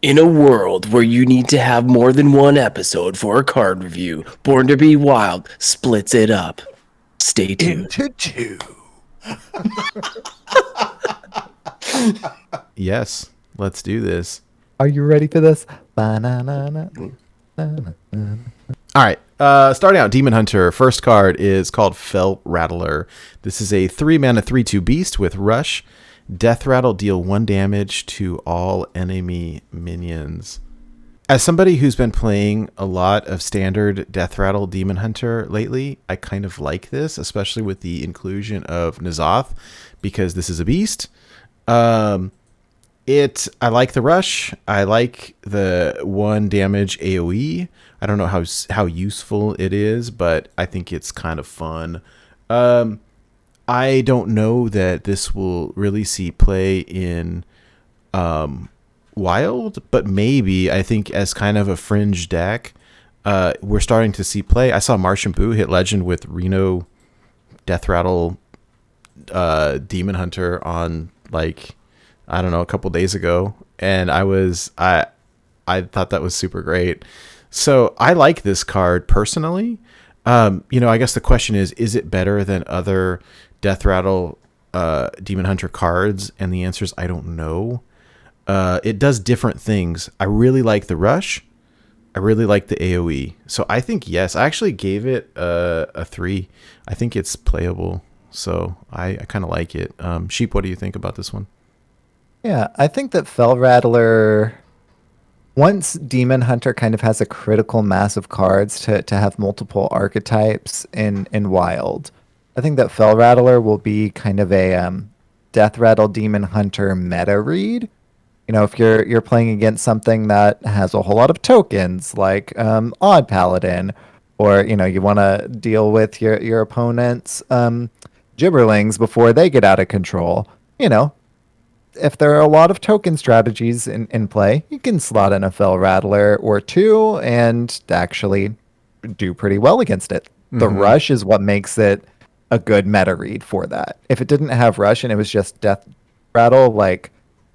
In a world where you need to have more than one episode for a card review, Born to Be Wild splits it up. Stay tuned. Into two. Yes, let's do this. Are you ready for this? All right. Starting out, Demon Hunter. First card is called Fell Rattler. This is a 3-mana 3/2 beast with Rush. Death Rattle, deal 1 damage to all enemy minions. As somebody who's been playing a lot of standard Death Rattle Demon Hunter lately, I kind of like this, especially with the inclusion of N'Zoth, because this is a beast. I like the Rush. I like the 1 damage AoE. I don't know how useful it is, but I think it's kind of fun. I don't know that this will really see play in Wild, but maybe. I think as kind of a fringe deck, we're starting to see play. I saw Martian Boo hit Legend with Reno Death Rattle Demon Hunter on, like, I don't know, a couple days ago, and I thought that was super great. So I like this card personally. I guess the question is it better than other Death Rattle Demon Hunter cards? And the answer is I don't know. It does different things. I really like the Rush. I really like the AoE. So I think yes. I actually gave it a 3. I think it's playable. So I kind of like it. Sheep, what do you think about this one? Yeah, I think that Fell Rattler, once Demon Hunter kind of has a critical mass of cards to have multiple archetypes in Wild, I think that Fell Rattler will be kind of a Death Rattle Demon Hunter meta read. If you're playing against something that has a whole lot of tokens, like Odd Paladin, or you want to deal with your opponent's gibberlings before they get out of control. If there are a lot of token strategies in play, you can slot in a Fell Rattler or 2 and actually do pretty well against it. The Rush is what makes it a good meta read for that. If it didn't have Rush and it was just Death Rattle,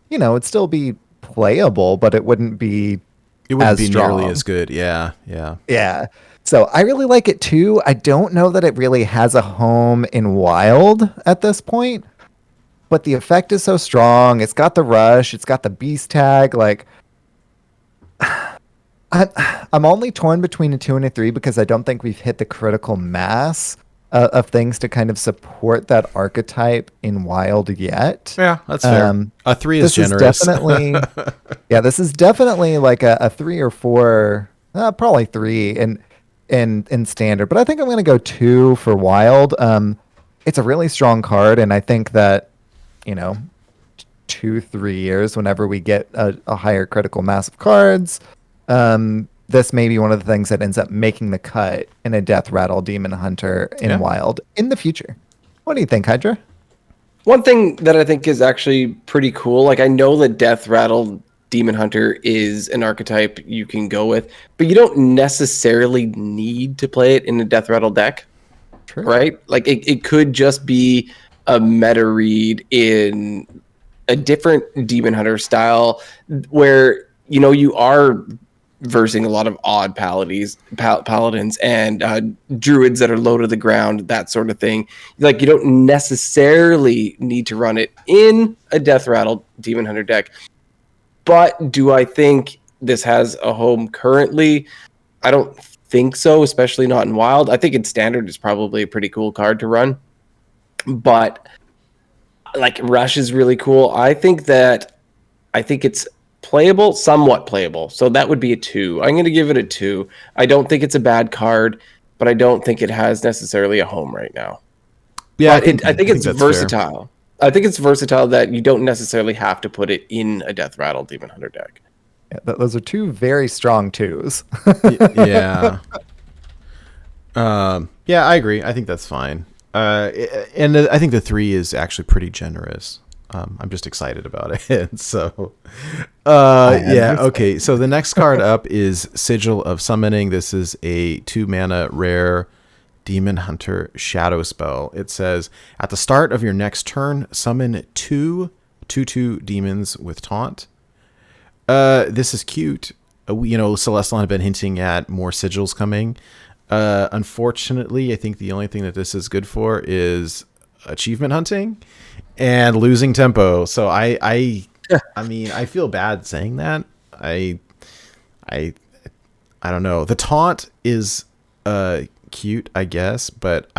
it'd still be playable, but it wouldn't be nearly as good. Yeah. Yeah. So I really like it too. I don't know that it really has a home in Wild at this point, but the effect is so strong. It's got the Rush. It's got the Beast tag. I'm only torn between a 2 and a 3 because I don't think we've hit the critical mass of things to kind of support that archetype in Wild yet. Yeah, that's fair. A 3 is generous. This is definitely like a 3 or 4, probably 3 in standard. But I think I'm going to go 2 for Wild. It's a really strong card, and I think that 2-3 years, whenever we get a higher critical mass of cards, this may be one of the things that ends up making the cut in a Death Rattle Demon Hunter in Wild in the future. What do you think, Hydra? One thing that I think is actually pretty cool, I know that Death Rattle Demon Hunter is an archetype you can go with, but you don't necessarily need to play it in a Death Rattle deck. True. Right? It could just be a meta read in a different Demon Hunter style where, you are versing a lot of odd paladins and druids that are low to the ground, that sort of thing. You don't necessarily need to run it in a Death Rattle Demon Hunter deck. But do I think this has a home currently? I don't think so, especially not in Wild. I think in Standard it's probably a pretty cool card to run. But Rush is really cool. I think it's playable, somewhat playable. So that would be a 2. I'm going to give it a 2. I don't think it's a bad card, but I don't think it has necessarily a home right now. Yeah, I think it's versatile. Fair. I think it's versatile that you don't necessarily have to put it in a Death Rattle Demon Hunter deck. Yeah, those are 2 very strong 2s. Yeah. Yeah, I agree. I think that's fine. And I think the 3 is actually pretty generous. I'm just excited about it. So, okay. So the next card up is Sigil of Summoning. This is a 2-mana rare Demon Hunter shadow spell. It says, at the start of your next turn, summon 2 2/2 demons with taunt. This is cute. Celestion had been hinting at more sigils coming. Unfortunately, I think the only thing that this is good for is achievement hunting and losing tempo. So I mean, I feel bad saying that. I don't know. The taunt is cute, I guess, but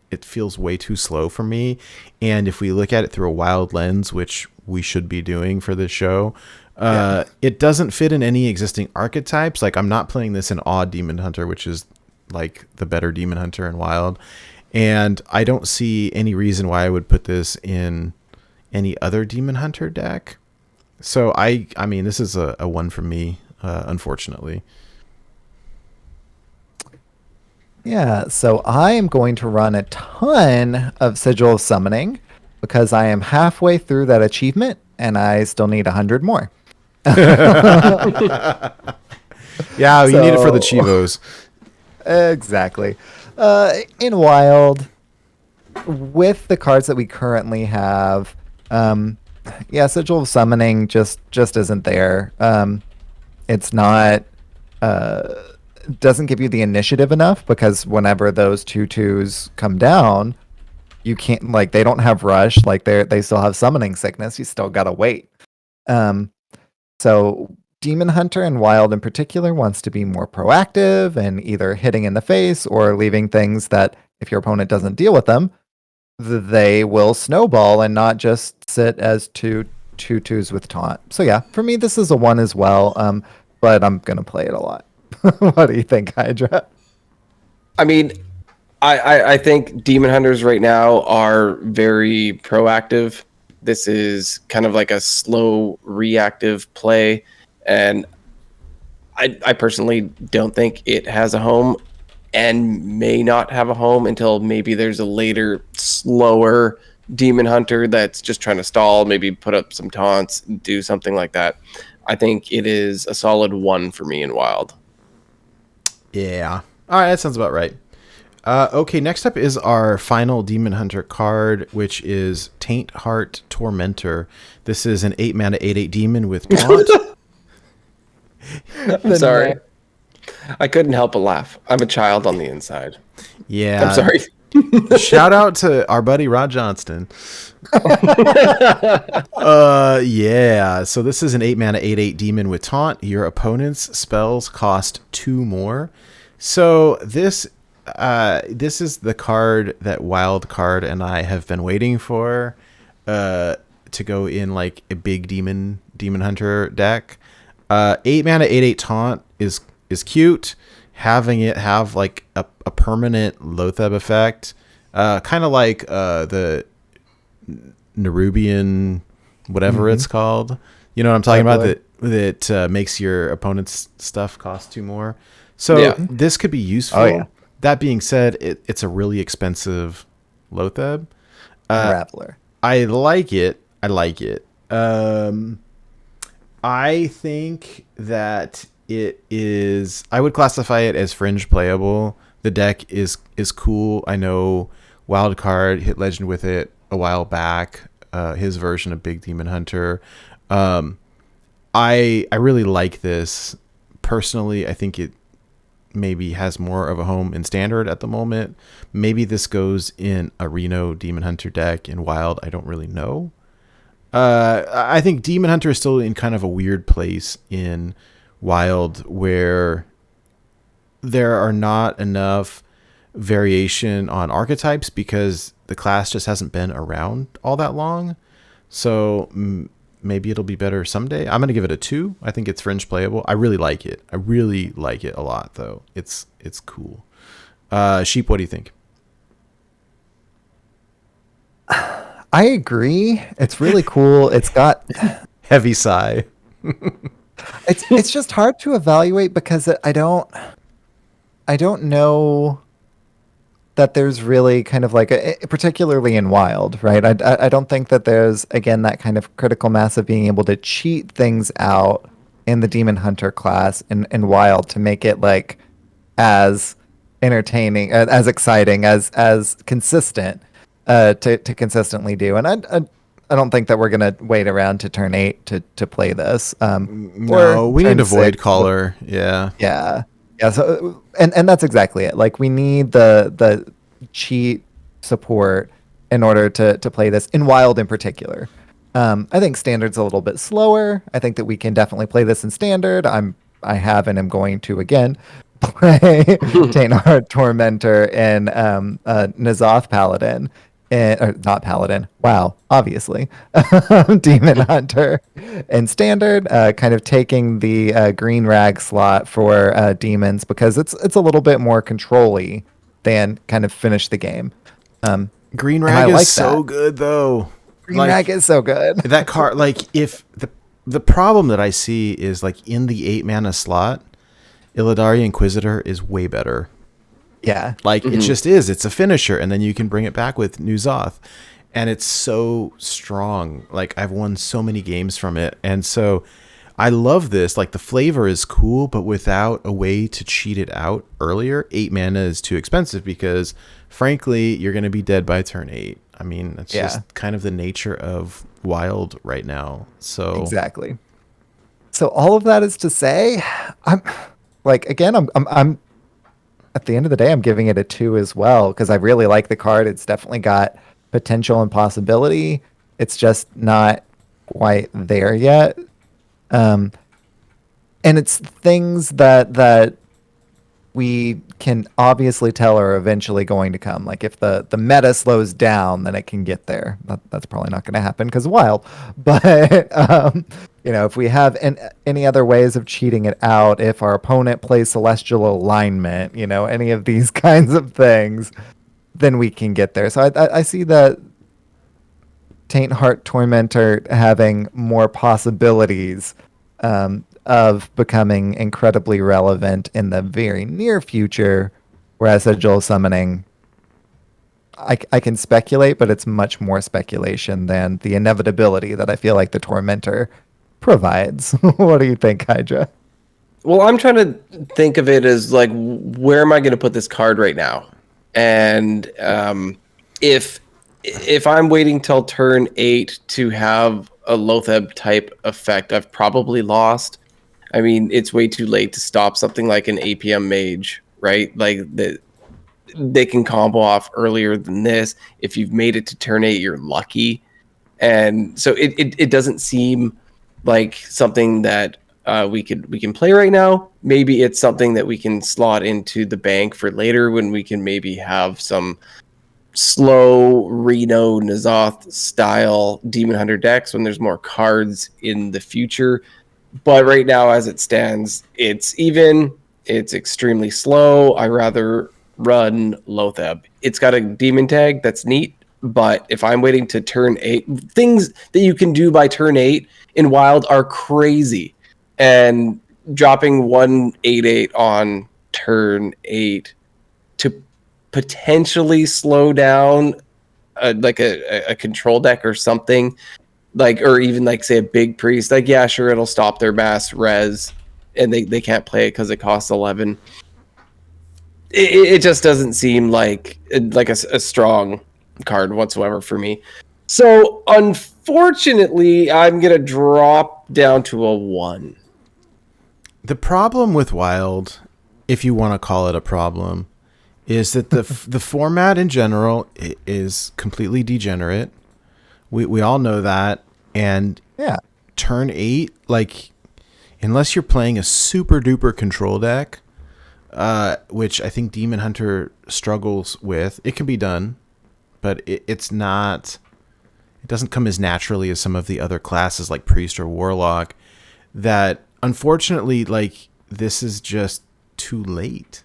it feels way too slow for me. And if we look at it through a wild lens, which we should be doing for this show, it doesn't fit in any existing archetypes. Like, I'm not playing this in Odd Demon Hunter, which is like the better Demon Hunter in Wild. And I don't see any reason why I would put this in any other Demon Hunter deck. So I mean, this is a one from me, unfortunately. Yeah, so I am going to run a ton of Sigil of Summoning because I am halfway through that achievement and I still need 100 more. Yeah, you need it for the Chivos. Exactly. In Wild, with the cards that we currently have, Sigil of Summoning just isn't there. It's not... doesn't give you the initiative enough because whenever those 2/2s come down, you can't, like, they don't have rush, like they still have summoning sickness. You still gotta wait. So Demon Hunter and Wild in particular wants to be more proactive and either hitting in the face or leaving things that if your opponent doesn't deal with them, they will snowball and not just sit as 2/2s with taunt. So yeah, for me this is a 1 as well. But I'm gonna play it a lot. What do you think, Hydra? I mean, I think Demon Hunters right now are very proactive. This is kind of like a slow reactive play, and I personally don't think it has a home and may not have a home until maybe there's a later, slower Demon Hunter that's just trying to stall, maybe put up some taunts, do something like that. I think it is a solid 1 for me in Wild. Yeah. All right, that sounds about right. Okay, next up is our final Demon Hunter card, which is Taint Heart Tormentor. This is an 8-mana 8/8 demon with taunt. I'm sorry. I couldn't help but laugh. I'm a child on the inside. Yeah. I'm sorry. Shout out to our buddy Rod Johnston. Yeah. So this is an 8-mana 8/8 demon with taunt. Your opponent's spells cost 2 more. So this is the card that Wild Card and I have been waiting for to go in like a big demon hunter deck. 8-mana 8/8 taunt is cute. Having it have like a permanent Loatheb effect, kind of like the Nerubian, whatever it's called. You know what I'm talking about? That makes your opponent's stuff cost 2 more. So this could be useful. Oh, yeah. That being said, it's a really expensive Loatheb. Rattler. I like it. I think that it is... I would classify it as fringe playable. The deck is cool. I know Wildcard hit Legend with it a while back. His version of Big Demon Hunter. I really like this. Personally, I think it maybe has more of a home in Standard at the moment. Maybe this goes in a Reno Demon Hunter deck in Wild. I don't really know. I think Demon Hunter is still in kind of a weird place in Wild where there are not enough variation on archetypes because the class just hasn't been around all that long. So maybe it'll be better someday. I'm going to give it a 2. I think it's fringe playable. I really like it. I really like it a lot, though. It's cool. Sheep, what do you think? I agree. It's really cool. It's got heavy sigh. It's just hard to evaluate because I don't know that there's really kind of like particularly in Wild, right? I don't think that there's, again, that kind of critical mass of being able to cheat things out in the Demon Hunter class in Wild to make it like as entertaining, as exciting, as consistent to consistently do. And don't think that we're gonna wait around to turn 8 to play this. No, Or we turn need a void 6. caller. Yeah. Yeah. Yeah. So and that's exactly it. Like we need the cheat support in order to play this in wild in particular. I think standard's a little bit slower. I think that we can definitely play this in standard. I have and am going to again play Tainhard Tormentor and N'Zoth Paladin. Or not Paladin. Wow, obviously. Demon Hunter and Standard, kind of taking the green rag slot for demons because it's a little bit more control-y than kind of finish the game. Green and I rag is like so that. good though. Green rag is so good. That card, like, if the problem that I see is like in the 8 mana slot, Illidari Inquisitor is way better. Yeah. Like it just is. It's a finisher, and then you can bring it back with N'Zoth, and it's so strong. Like I've won so many games from it, and so I love this. Like the flavor is cool, but without a way to cheat it out earlier, 8 mana is too expensive because, frankly, you're going to be dead by turn 8. I mean, that's just kind of the nature of Wild right now. So exactly. So all of that is to say, I'm like again, I'm at the end of the day, I'm giving it a 2 as well because I really like the card. It's definitely got potential and possibility. It's just not quite there yet. And it's things that we can obviously tell are eventually going to come. Like if the meta slows down, then it can get there. That's probably not going to happen because Wild. But if we have any other ways of cheating it out, if our opponent plays Celestial Alignment, any of these kinds of things, then we can get there. So I see that Taintheart Tormentor having more possibilities of becoming incredibly relevant in the very near future, whereas Sigil Summoning, I can speculate, but it's much more speculation than the inevitability that I feel like the Tormentor provides. What do you think, Hydra? Well, I'm trying to think of it as like, where am I going to put this card right now? And if I'm waiting till turn 8 to have a Lotheb type effect, I've probably lost. I mean, it's way too late to stop something like an APM Mage, right? Like they can combo off earlier than this. If you've made it to turn 8, you're lucky. And so it doesn't seem like something that we can play right now. Maybe it's something that we can slot into the bank for later when we can maybe have some slow Reno N'Zoth style Demon Hunter decks when there's more cards in the future. But right now, as it stands, it's extremely slow. I rather run Lotheb. It's got a demon tag that's neat, but if I'm waiting to turn 8, things that you can do by turn 8 in Wild are crazy. And dropping 1/8/8 on turn 8 to potentially slow down like a control deck or something, like, or even like say a big priest, like, yeah, sure, it'll stop their mass res and they can't play it because it costs 11. It just doesn't seem like a strong card whatsoever for me. So unfortunately, I'm gonna drop down to a 1. The problem with Wild, if you want to call it a problem, is that the format in general is completely degenerate. We all know that. And Yeah. turn 8, like, unless you're playing a super duper control deck, which I think Demon Hunter struggles with, it can be done, but it's not. It doesn't come as naturally as some of the other classes like Priest or Warlock. That unfortunately, like, this is just too late.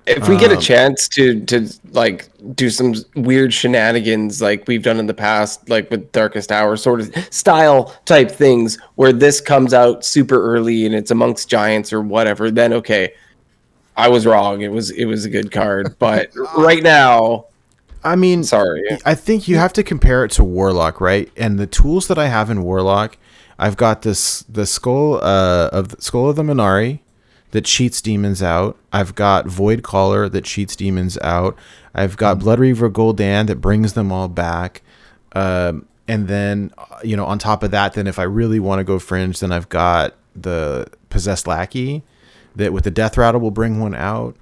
If we get a chance to like do some weird shenanigans like we've done in the past, like with Darkest Hour sort of style type things, where this comes out super early and it's amongst giants or whatever, then okay, I was wrong. It was a good card, but right now, I mean, sorry. I think you have to compare it to Warlock, right? And the tools that I have in Warlock, I've got the Skull of the Minari that cheats demons out. I've got Void Caller that cheats demons out. I've got Blood Reaver Gul'dan that brings them all back. And then, on top of that, then if I really want to go fringe, then I've got the Possessed Lackey that with the Death Rattle will bring one out.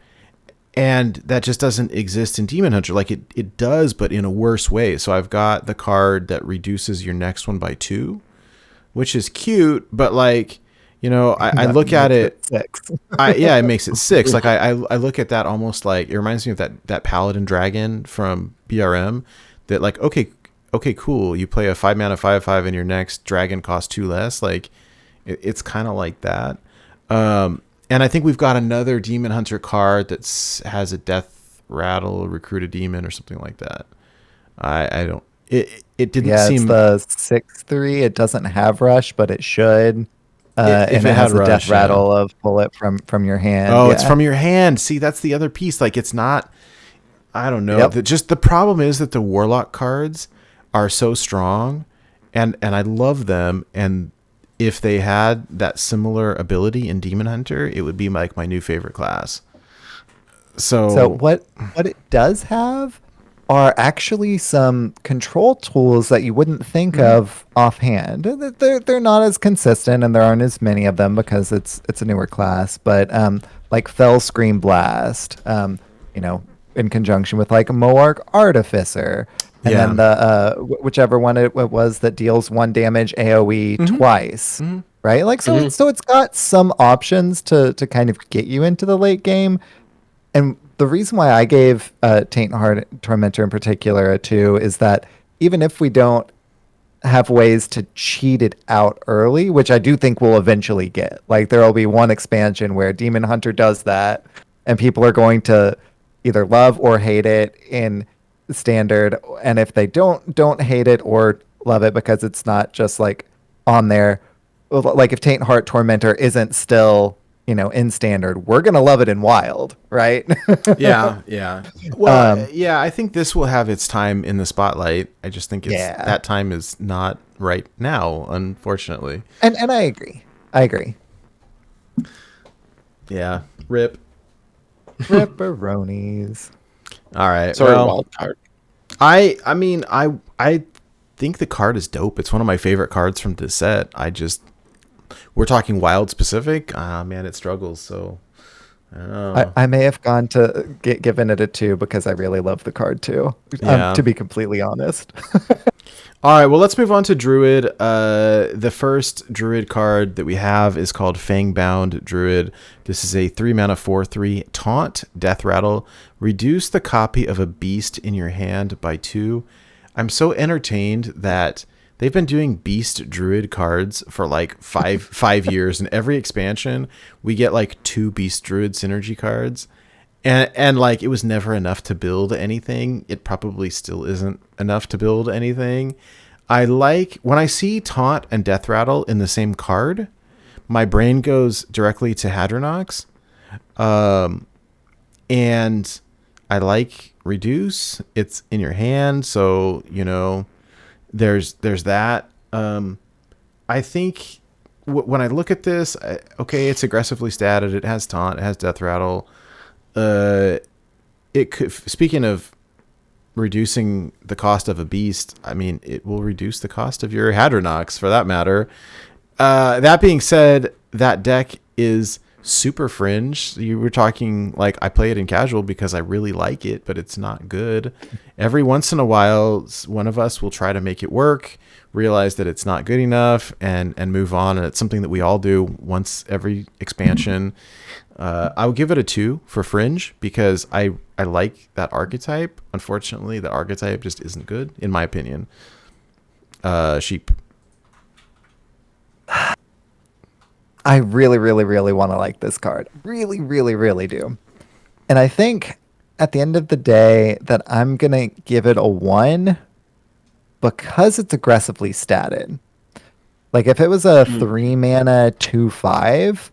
And that just doesn't exist in Demon Hunter. Like it does, but in a worse way. So I've got the card that reduces your next one by 2, which is cute, but like, I look at it. 6. It makes it 6. Like I look at that almost like it reminds me of that Paladin dragon from BRM. That like okay, cool. You play a 5-mana 5/5, and your next dragon costs 2 less. Like it's kind of like that. And I think we've got another Demon Hunter card that has a Death Rattle, recruit a demon, or something like that. I don't. It didn't seem. It's the 6/3. It doesn't have rush, but it should. If and it has had a Death rush, Rattle of pull it from your hand. Oh, it's from your hand. See, that's the other piece. Like it's not. I don't know. Yep. Just the problem is that the Warlock cards are so strong, and I love them. And if they had that similar ability in Demon Hunter, it would be like my new favorite class. So what it does have are actually some control tools that you wouldn't think of offhand. They're not as consistent, and there aren't as many of them because it's a newer class. But like Fell Scream Blast, in conjunction with like Moarg Artificer, and then the whichever one it was that deals 1 damage AOE twice, right? Like so it's got some options to kind of get you into the late game. And the reason why I gave Taint Heart Tormentor in particular a 2 is that even if we don't have ways to cheat it out early, which I do think we'll eventually get, like there will be one expansion where Demon Hunter does that, and people are going to either love or hate it in standard. And if they don't hate it or love it because it's not just like on there, like if Taint Heart Tormentor isn't still in standard, we're gonna love it in wild, right? yeah. Well, I think this will have its time in the spotlight. I just think that time is not right now, unfortunately. And I agree. Yeah. Rip. Ripperonis. All right. Sorry, wild card. I mean, I think the card is dope. It's one of my favorite cards from this set. We're talking wild specific. Man, it struggles. So I don't know. I may have gone to given it a 2 because I really love the card too. To be completely honest. All right, well, let's move on to Druid. The first Druid card that we have is called Fangbound Druid. This is a 3-mana 4/3 taunt, Death Rattle. Reduce the copy of a beast in your hand by 2. I'm so entertained that they've been doing Beast Druid cards for like five years. In every expansion, we get like 2 Beast Druid synergy cards. And like it was never enough to build anything. It probably still isn't enough to build anything. I like when I see Taunt and Death Rattle in the same card, my brain goes directly to Hadronox. And I like Reduce. It's in your hand, so there's that. I think when I look at this, it's aggressively statted. It has Taunt. It has Death Rattle. It could. Speaking of reducing the cost of a beast, I mean, it will reduce the cost of your Hadronox for that matter. That being said, that deck is super fringe. You were talking like I play it in casual because I really like it, but it's not good. Every once in a while, one of us will try to make it work, realize that it's not good enough, and move on. And it's something that we all do once every expansion. I would give it a 2 for fringe because I like that archetype. Unfortunately, the archetype just isn't good in my opinion. Sheep. I really, really, really want to like this card. Really, really, really do. And I think at the end of the day that I'm going to give it a 1 because it's aggressively statted. Like if it was a 3-mana 2/5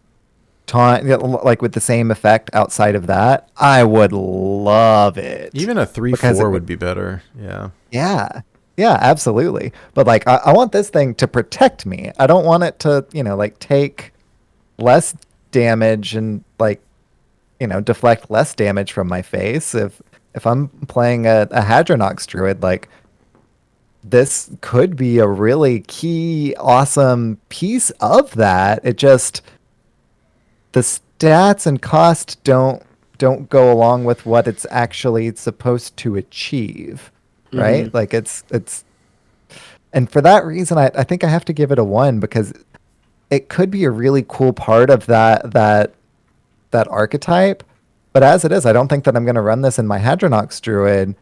taunt, like with the same effect outside of that, I would love it. Even a 3/4 would be better. Yeah. Yeah, absolutely. But like I want this thing to protect me. I don't want it to, like take less damage and like, deflect less damage from my face. If I'm playing a Hadronox Druid, like this could be a really key, awesome piece of that. It just the stats and cost don't go along with what it's actually supposed to achieve, right? Mhm. Like it's and for that reason, I think I have to give it a 1 because it could be a really cool part of that archetype. But as it is, I don't think that I'm going to run this in my Hadronox Druid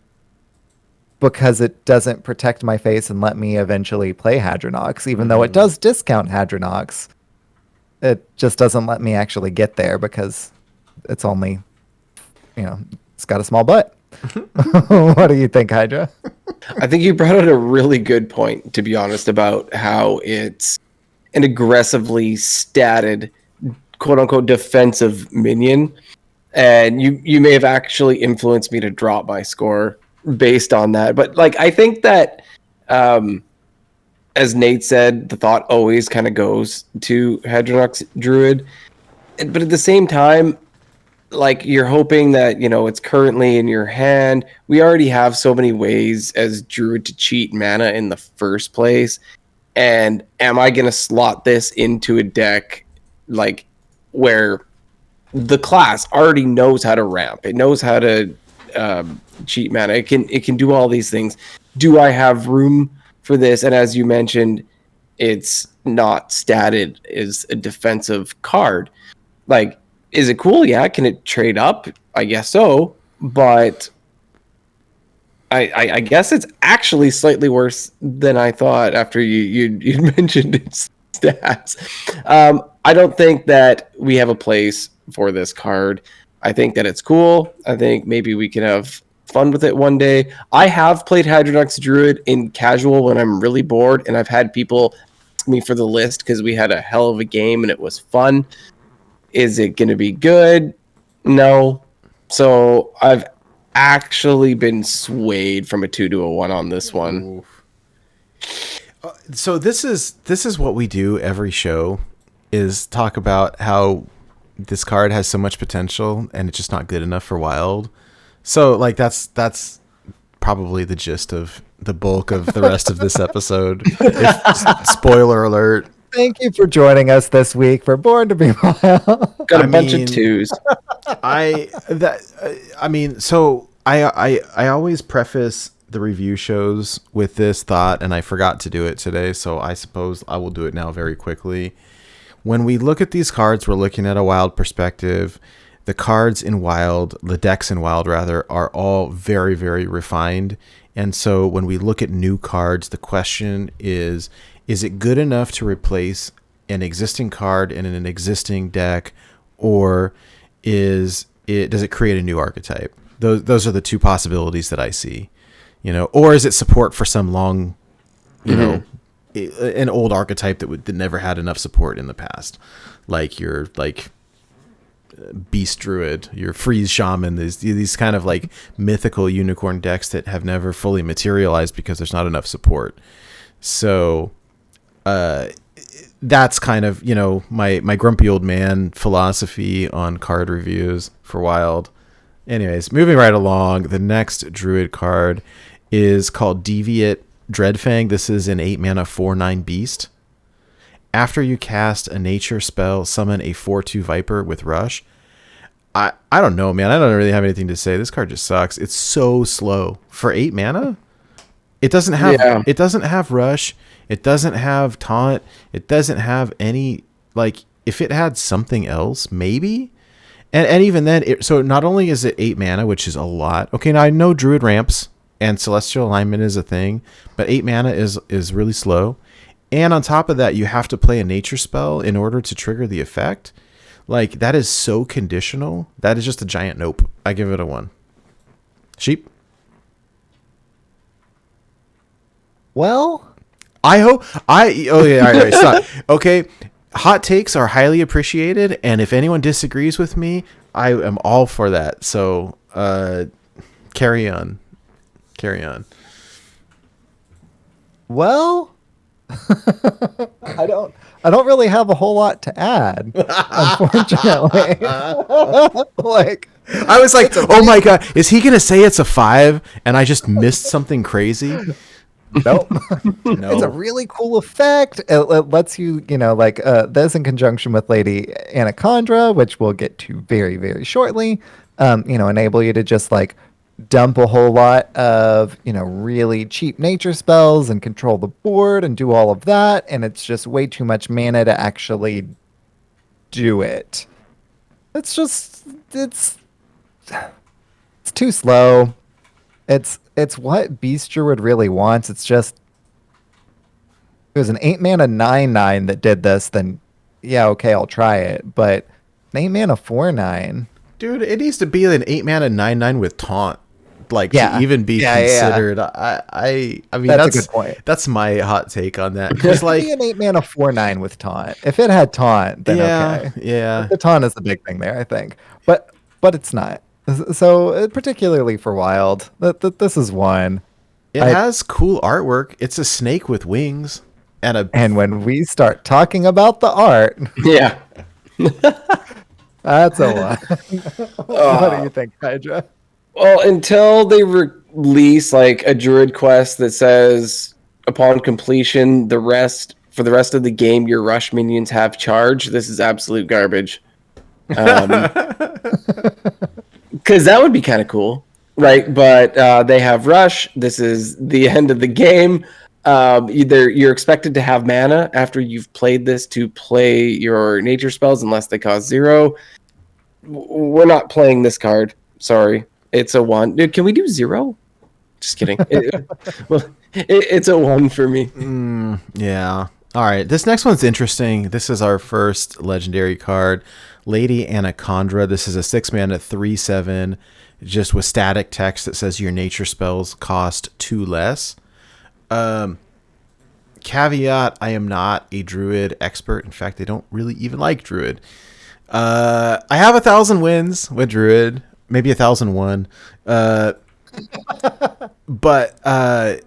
because it doesn't protect my face and let me eventually play Hadronox, even though it does discount Hadronox. It just doesn't let me actually get there because it's only, it's got a small butt. What do you think, Hydra? I think you brought out a really good point, to be honest, about how it's an aggressively statted, quote unquote, defensive minion. And you may have actually influenced me to drop my score based on that. But like, I think that, as Nate said, the thought always kind of goes to Hadronox Druid. But at the same time, like you're hoping that it's currently in your hand. We already have so many ways as Druid to cheat mana in the first place, and am I gonna slot this into a deck like where the class already knows how to ramp, it knows how to cheat mana, it can do all these things? Do I have room for this? And as you mentioned, it's not statted as a defensive card. Like, is it cool? Yeah. Can it trade up? I guess so. But I guess it's actually slightly worse than I thought after you mentioned its stats. I don't think that we have a place for this card. I think that it's cool. I think maybe we can have fun with it one day. I have played Hadronox Druid in casual when I'm really bored, and I've had people ask me for the list because we had a hell of a game and it was fun. Is it going to be good? No. So I've actually been swayed from a 2 to a 1 on this one. So this is what we do every show, is talk about how this card has so much potential and it's just not good enough for Wild. So like that's probably the gist of the bulk of the rest of this episode. Spoiler alert. Thank you for joining us this week for Born to Be Wild. Got a bunch of 2s. So I always preface the review shows with this thought, and I forgot to do it today, so I suppose I will do it now very quickly. When we look at these cards, we're looking at a Wild perspective. The cards in Wild, the decks in Wild rather, are all very, very refined. And so when we look at new cards, the question is it good enough to replace an existing card in an existing deck, or does it create a new archetype? Those are the two possibilities that I see. Or is it support for some long, an old archetype that never had enough support in the past, like your Beast Druid, your Freeze Shaman, these kind of like mythical unicorn decks that have never fully materialized because there's not enough support. So that's kind of my grumpy old man philosophy on card reviews for Wild. Anyways, moving right along, the next Druid card is called Deviate Dreadfang. This is an 8-mana 4/9 beast. After you cast a nature spell, summon a 4/2 Viper with Rush. I don't know, man. I don't really have anything to say. This card just sucks. It's so slow for 8 mana. It doesn't have Rush. It doesn't have Taunt. It doesn't have any, like, if it had something else, maybe. And even then, so not only is it 8 mana, which is a lot. Okay, now I know Druid ramps and Celestial Alignment is a thing, but 8 mana is really slow. And on top of that, you have to play a nature spell in order to trigger the effect. Like, that is so conditional. That is just a giant nope. I give it a 1. Sheep? Well, All right, stop. Okay, hot takes are highly appreciated, and if anyone disagrees with me, I am all for that. So, carry on. Well, I don't really have a whole lot to add, unfortunately. Like, I was like, oh my god, is he gonna say it's a 5? And I just missed something crazy. Nope. No. It's a really cool effect. It lets you, like this in conjunction with Lady Anacondra, which we'll get to very, very shortly, enable you to just like dump a whole lot of, really cheap nature spells and control the board and do all of that. And it's just way too much mana to actually do it. It's too slow. It's what Beast Druid really wants. It's just if it was an 8-mana 9/9 that did this, then yeah, okay, I'll try it. But an 8-mana 4/9. Dude, it needs to be an 8-mana 9/9 with taunt. Like Yeah. to even be Yeah. considered. I mean That's a good point. That's my hot take on that. Because like Be an 8-mana 4/9 with taunt. If it had taunt, then okay. Yeah. The taunt is the big thing there, I think. But it's not. So particularly for wild, this is one. It has cool artwork. It's a snake with wings And when we start talking about the art, Yeah. that's a lot. What do you think, Hydra? Well, until they release like a druid quest that says upon completion, for the rest of the game, your rush minions have charge. This is absolute garbage. Because that would be kind of cool, right? But they have rush. This is the end of the game. You're expected to have mana after you've played this to play your nature spells, unless they cost 0. We're not playing this card. Sorry. It's a 1. Dude, can we do 0? Just kidding. It's a 1 for me. Yeah. All right. This next one's interesting. This is our first legendary card, Lady Anacondra. This is a 6-mana 3/7, just with static text that says your nature spells cost 2 less. Caveat: I am not a Druid expert. In fact, I don't really even like Druid. I have 1,000 wins with Druid. Maybe 1,001, but I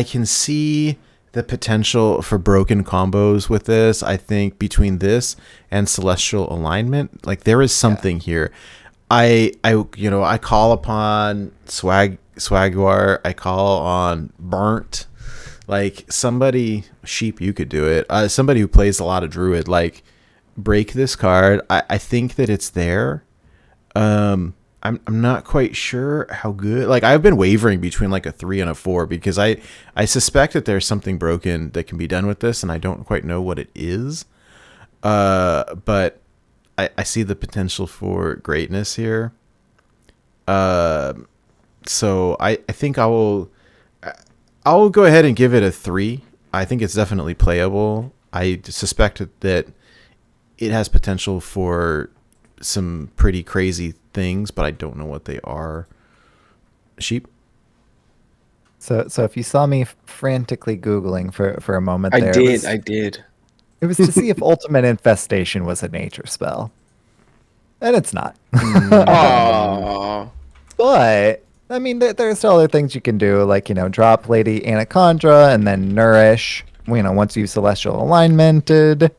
can see the potential for broken combos with this. I think between this and Celestial Alignment, like there is something here. I call upon Swagwar. I call on Burnt. Like somebody, Sheep, you could do it. Somebody who plays a lot of Druid, like break this card. I think that it's there. I'm not quite sure how good. Like I've been wavering between like a 3 and a 4 because I suspect that there's something broken that can be done with this, and I don't quite know what it is. But I see the potential for greatness here. So I think I'll go ahead and give it a 3. I think it's definitely playable. I suspect that it has potential for some pretty crazy things, but I don't know what they are. Sheep? So if you saw me frantically Googling for a moment I there. did. It was to see if Ultimate Infestation was a nature spell. And it's not. Aww. But, I mean, there's still other things you can do, like, drop Lady Anacondra and then Nourish, once you've Celestial Alignmented,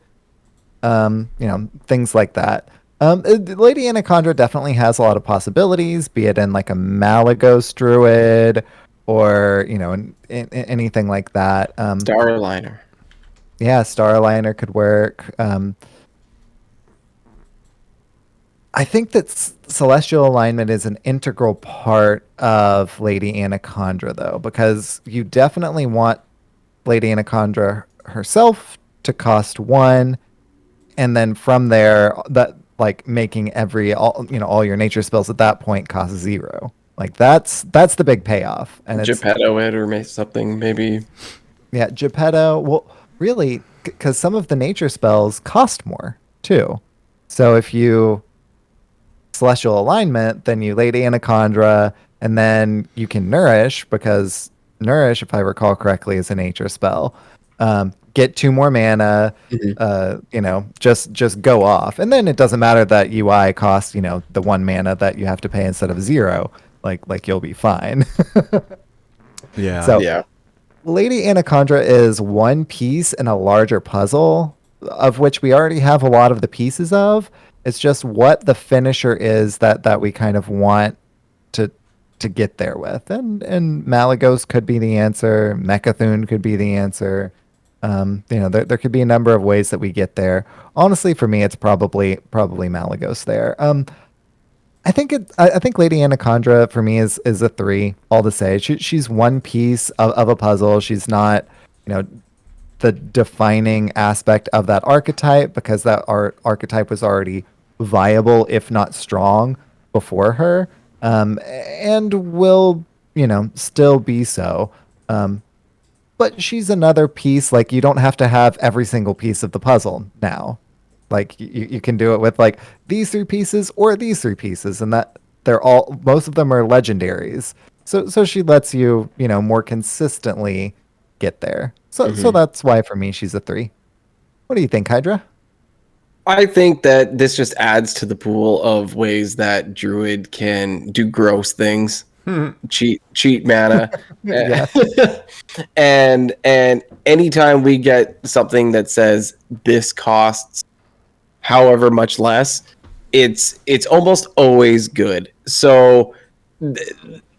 things like that. Lady Anacondra definitely has a lot of possibilities, be it in like a Malagos Druid or, anything like that. Starliner. Yeah, Starliner could work. I think that Celestial Alignment is an integral part of Lady Anacondra, though, because you definitely want Lady Anacondra herself to cost 1, and then from there, that like making all your nature spells at that point cost 0. Like that's the big payoff. And it's Geppetto it or something maybe. Yeah, Geppetto. Well, really, because some of the nature spells cost more too. So if you Celestial Alignment, then you Lady Anacondra, and then you can Nourish, because Nourish, if I recall correctly, is a nature spell. Get 2 more mana, just go off. And then it doesn't matter that UI costs, the 1 mana that you have to pay instead of 0. Like you'll be fine. Yeah. So Yeah. Lady Anacondra is one piece in a larger puzzle, of which we already have a lot of the pieces of. It's just what the finisher is that we kind of want to to get there with. And Malagos could be the answer. Mechathune could be the answer. There could be a number of ways that we get there. Honestly, for me, it's probably Malagos there. I think Lady Anaconda for me is a 3. All to say, she's one piece of a puzzle. She's not, the defining aspect of that archetype because that archetype was already viable, if not strong, before her, and will still be so. But she's another piece. Like, you don't have to have every single piece of the puzzle now. Like, you can do it with like these 3 pieces or these 3 pieces, and that most of them are legendaries. So she lets you more consistently get there. So that's why for me she's a 3. What do you think, Hydra? I think that this just adds to the pool of ways that Druid can do gross things, cheat mana, Yeah. and anytime we get something that says this costs however much less, it's almost always good. So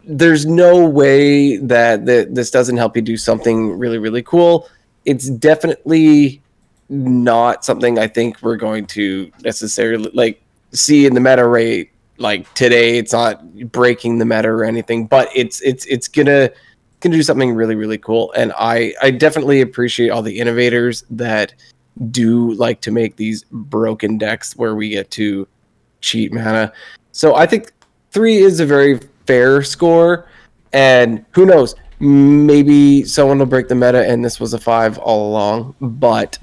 there's no way that this doesn't help you do something really, really cool. It's definitely not something I think we're going to necessarily like see in the meta rate like today. It's not breaking the meta or anything, but it's gonna do something really, really cool. And I definitely appreciate all the innovators that do like to make these broken decks where we get to cheat mana. So I think 3 is a very fair score, and who knows, maybe someone will break the meta and this was a 5 all along, but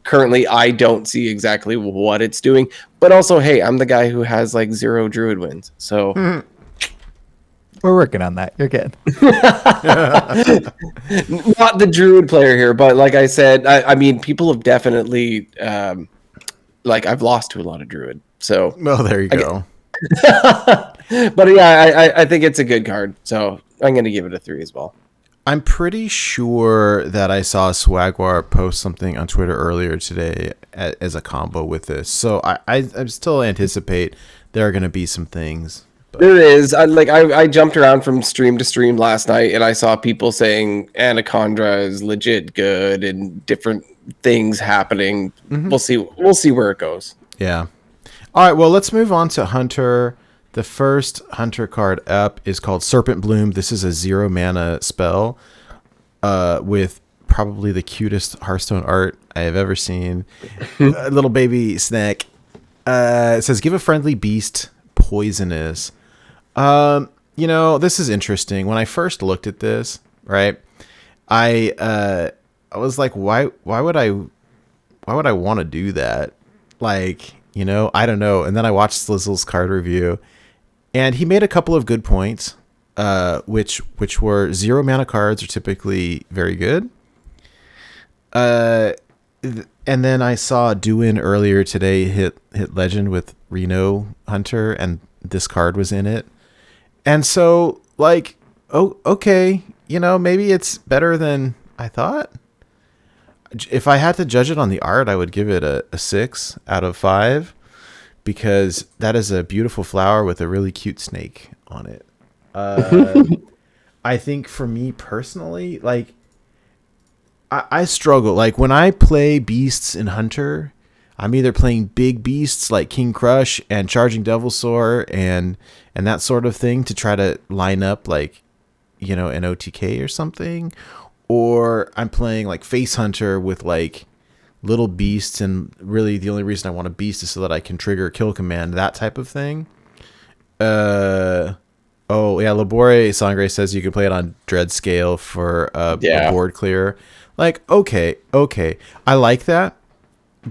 currently I don't see exactly what it's doing. But also, hey, I'm the guy who has like 0 Druid wins, so We're working on that. You're good. not the Druid player here, but like I said, I mean, people have definitely like I've lost to a lot of Druid, so Well, there you go. But yeah, I think it's a good card, so I'm going to give it a 3 as well. I'm pretty sure that I saw Swagwar post something on Twitter earlier today as a combo with this. So I still anticipate there are going to be some things. But. There is. I jumped around from stream to stream last night, and I saw people saying Anaconda is legit good and different things happening. Mm-hmm. We'll see where it goes. Yeah. All right, well, let's move on to Hunter. The first Hunter card up is called Serpent Bloom. This is a 0 mana spell with probably the cutest Hearthstone art I have ever seen. A little baby snack. It says, give a friendly beast poisonous. This is interesting. When I first looked at this, right, I was like, why would I want to do that? Like, I don't know. And then I watched Slizzle's card review, and he made a couple of good points, which were 0 mana cards are typically very good. And then I saw Duin earlier today hit legend with Reno Hunter, and this card was in it. And so, like, oh, okay, maybe it's better than I thought. If I had to judge it on the art, I would give it a 6 out of 5, because that is a beautiful flower with a really cute snake on it. I think for me personally, like, I struggle. Like, when I play beasts in Hunter, I'm either playing big beasts like King Crush and Charging Devilsaur and that sort of thing to try to line up, like, an OTK or something. Or I'm playing like Face Hunter with like little beasts, and really the only reason I want a beast is so that I can trigger a kill command, that type of thing. Oh yeah, Labore Sangre says you can play it on Dread Scale for a board clear. Like, okay, I like that,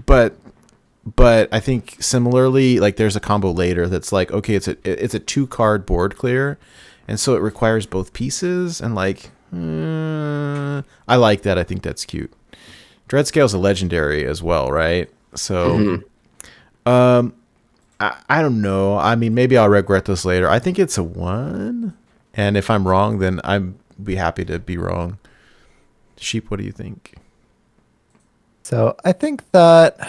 but I think similarly, like, there's a combo later that's like, okay, it's a 2-card board clear, and so it requires both pieces, and like. I like that. I think that's cute. Dreadscale's a legendary as well, right? So, I don't know. I mean, maybe I'll regret this later. I think it's a 1, and if I'm wrong, then I'd be happy to be wrong. Sheep, what do you think? So I think that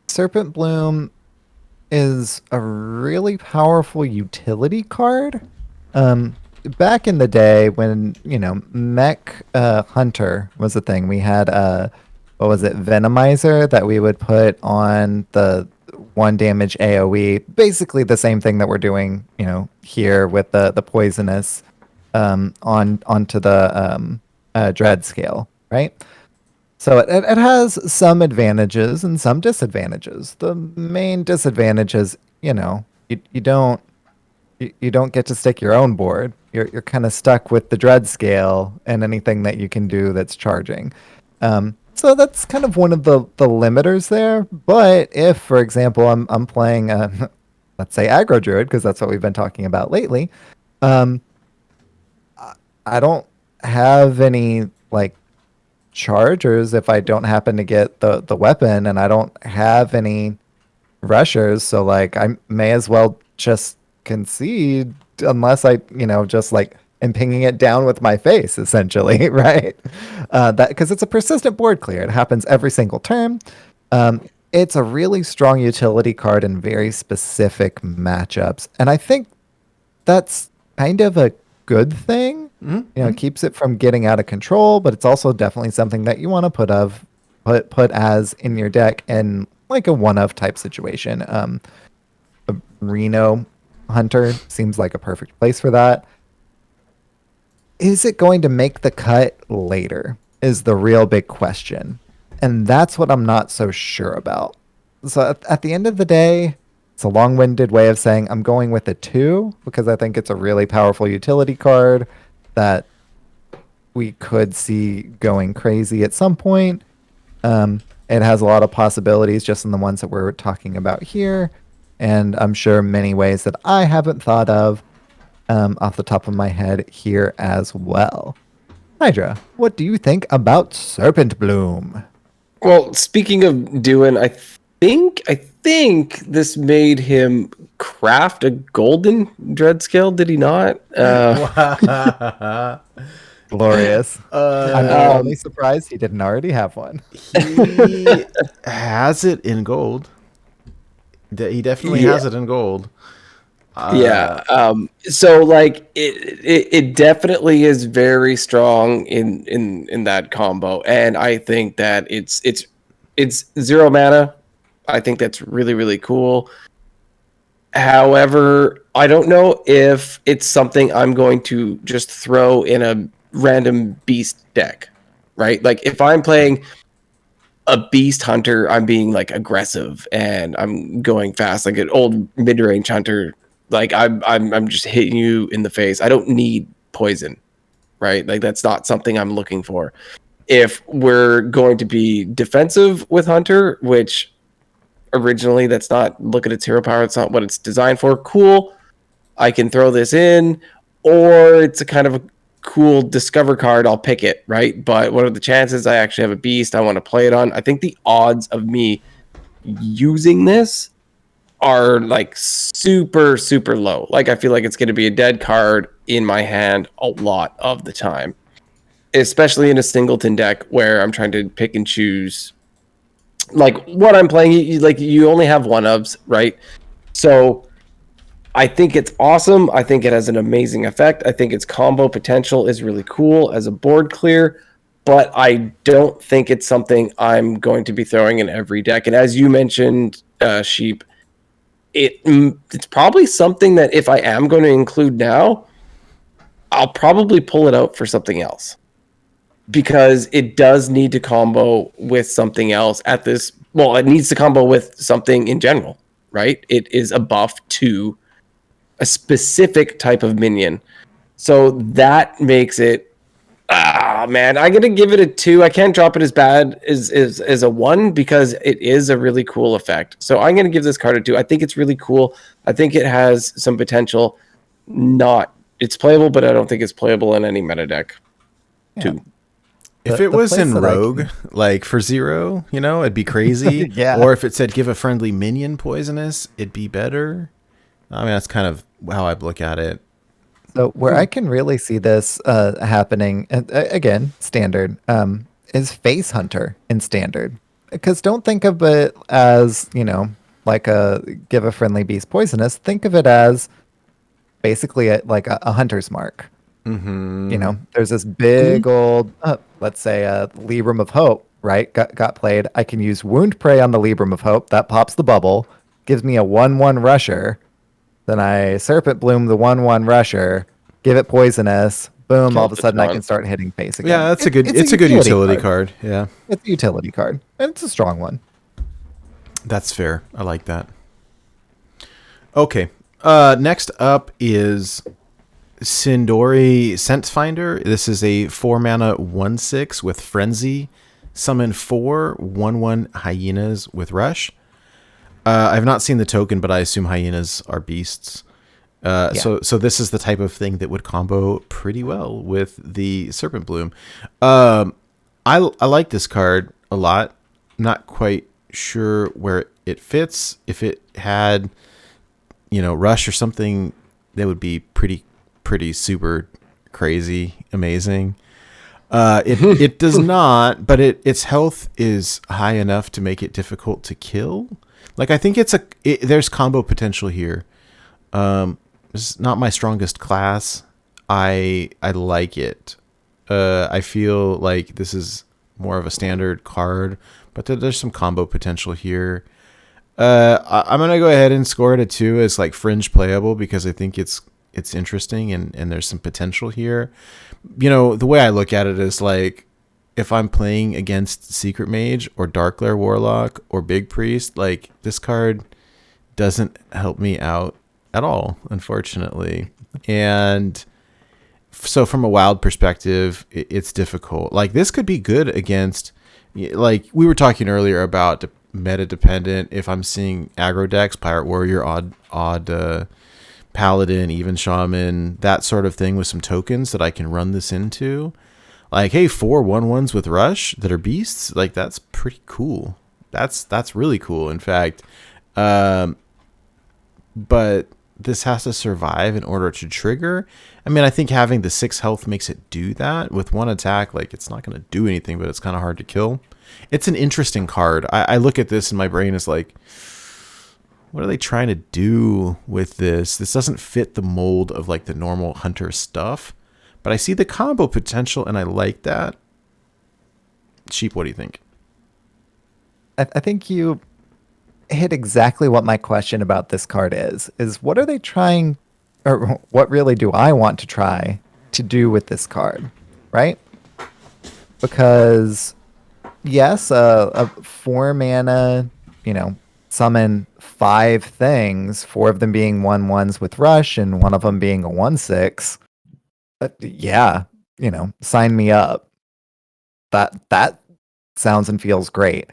Serpent Bloom is a really powerful utility card. back in the day when, mech hunter was a thing, we had what was it, Venomizer that we would put on the 1 damage AoE, basically the same thing that we're doing, here with the poisonous onto the dread scale, right? So it has some advantages and some disadvantages. The main disadvantage is, you don't get to stick your own board. You're kind of stuck with the dread scale and anything that you can do that's charging. So that's kind of one of the limiters there. But if, for example, I'm playing, let's say aggro druid, because that's what we've been talking about lately. Um, I don't have any like chargers if I don't happen to get the weapon, and I don't have any rushers, so like I may as well just concede unless I, just like am pinging it down with my face, essentially, right? That because it's a persistent board clear. It happens every single turn. It's a really strong utility card in very specific matchups, and I think that's kind of a good thing. It keeps it from getting out of control, but it's also definitely something that you want to put as in your deck in like a one of type situation. A Reno Hunter seems like a perfect place for that. Is it going to make the cut later? Is the real big question. And that's what I'm not so sure about. So at the end of the day, it's a long-winded way of saying I'm going with a 2 because I think it's a really powerful utility card that we could see going crazy at some point. It has a lot of possibilities just in the ones that we're talking about here. And I'm sure many ways that I haven't thought of off the top of my head here as well. Hydra, what do you think about Serpent Bloom? Well, speaking of doing, I think this made him craft a golden dread scale. Did he not? Glorious. I'm only surprised he didn't already have one. He has it in gold. He definitely has it in gold. So like it definitely is very strong in that combo, and I think that it's 0 mana. I think that's really, really cool. However, I don't know if it's something I'm going to just throw in a random beast deck, right? Like if I'm playing a beast hunter, I'm being like aggressive and I'm going fast, like an old mid-range hunter. Like I'm just hitting you in the face. I don't need poison, right? Like that's not something I'm looking for. If we're going to be defensive with hunter, which originally that's not, look at its hero power, it's not what it's designed for. Cool, I can throw this in, or it's a kind of a cool discover card, I'll pick it, right? But what are the chances I actually have a beast I want to play it on? I think the odds of me using this are like super, super low. Like I feel like it's going to be a dead card in my hand a lot of the time, especially in a singleton deck where I'm trying to pick and choose like what I'm playing. Like you only have one ofs, right? So I think it's awesome. I think it has an amazing effect. I think its combo potential is really cool as a board clear, but I don't think it's something I'm going to be throwing in every deck. And as you mentioned, Sheep, it's probably something that if I am going to include now, I'll probably pull it out for something else, because it does need to combo with something else at this. Well, it needs to combo with something in general, right? It is a buff to a specific type of minion. So that makes it, man, I'm going to give it a 2. I can't drop it as bad as a 1 because it is a really cool effect. So I'm going to give this card a 2. I think it's really cool. I think it has some potential. It's playable, but I don't think it's playable in any meta deck. Yeah. 2. If it was in Rogue, like for 0, it'd be crazy. Yeah. Or if it said give a friendly minion poisonous, it'd be better. I mean, that's kind of how I look at it. So where I can really see this happening, again, standard, is Face Hunter in standard. Because don't think of it as, like a give a friendly beast poisonous. Think of it as basically like a hunter's mark. Mm-hmm. You know, there's this big old, let's say, Libram of Hope, right? Got played. I can use Wound Prey on the Libram of Hope. That pops the bubble, gives me a 1/1 Rusher. Then I Serpent Bloom the 1/1 Rusher, give it Poisonous. Boom! All Kills of a the sudden, I ton. can start hitting face again. Yeah, that's a good. It's a good utility card. Yeah, it's a utility card, and it's a strong one. that's fair. I like that. Okay. Next up is Sindori Scent Finder. This is a 4-mana 1/6 with Frenzy. Summon 4 1/1 hyenas with Rush. I've not seen the token, but I assume hyenas are beasts. So this is the type of thing that would combo pretty well with the Serpent Bloom. I like this card a lot. Not quite sure where it fits. If it had, Rush or something, that would be pretty super crazy amazing. It does not, but its health is high enough to make it difficult to kill. Like I think there's combo potential here. It's not my strongest class. I like it. I feel like this is more of a standard card, but there's some combo potential here. I'm gonna go ahead and score it a 2 as like fringe playable because I think it's interesting and there's some potential here. The way I look at it is like if I'm playing against Secret Mage or Darkglare Warlock or Big Priest, like this card doesn't help me out at all, unfortunately. And so from a wild perspective, it's difficult. Like this could be good against, like we were talking earlier about meta dependent. If I'm seeing aggro decks, Pirate Warrior, odd Paladin, even Shaman, that sort of thing with some tokens that I can run this into. Like, hey, 4 1/1s with Rush that are beasts, like that's pretty cool. That's really cool, in fact. But this has to survive in order to trigger. I mean, I think having the 6 health makes it do that. With 1 attack, like it's not going to do anything, but it's kind of hard to kill. It's an interesting card. I look at this and my brain is like, what are they trying to do with this? This doesn't fit the mold of like the normal hunter stuff, but I see the combo potential and I like that. Sheep, what do you think? I think you hit exactly what my question about this card is what are they trying, or what really do I want to try to do with this card, right? Because yes, a 4-mana, summon 5 things, 4 of them being 1/1s with Rush and 1 of them being a 1/6. Yeah, sign me up. That sounds and feels great.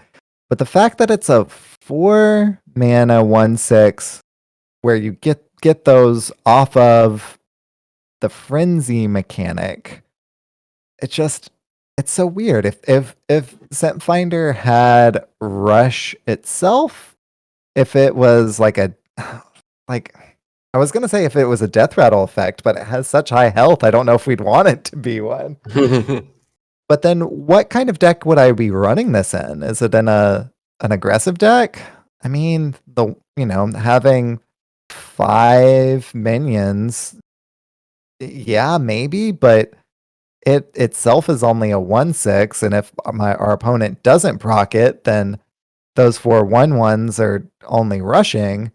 But the fact that it's a 4-mana 1/6 where you get those off of the frenzy mechanic, it's so weird. If Scent Finder had Rush itself, if it was like I was gonna say if it was a death rattle effect, but it has such high health, I don't know if we'd want it to be one. But then what kind of deck would I be running this in? Is it in an aggressive deck? I mean, having 5 minions, yeah, maybe, but it itself is only a 1/6, and if our opponent doesn't proc it, then those 4 1/1s are only rushing.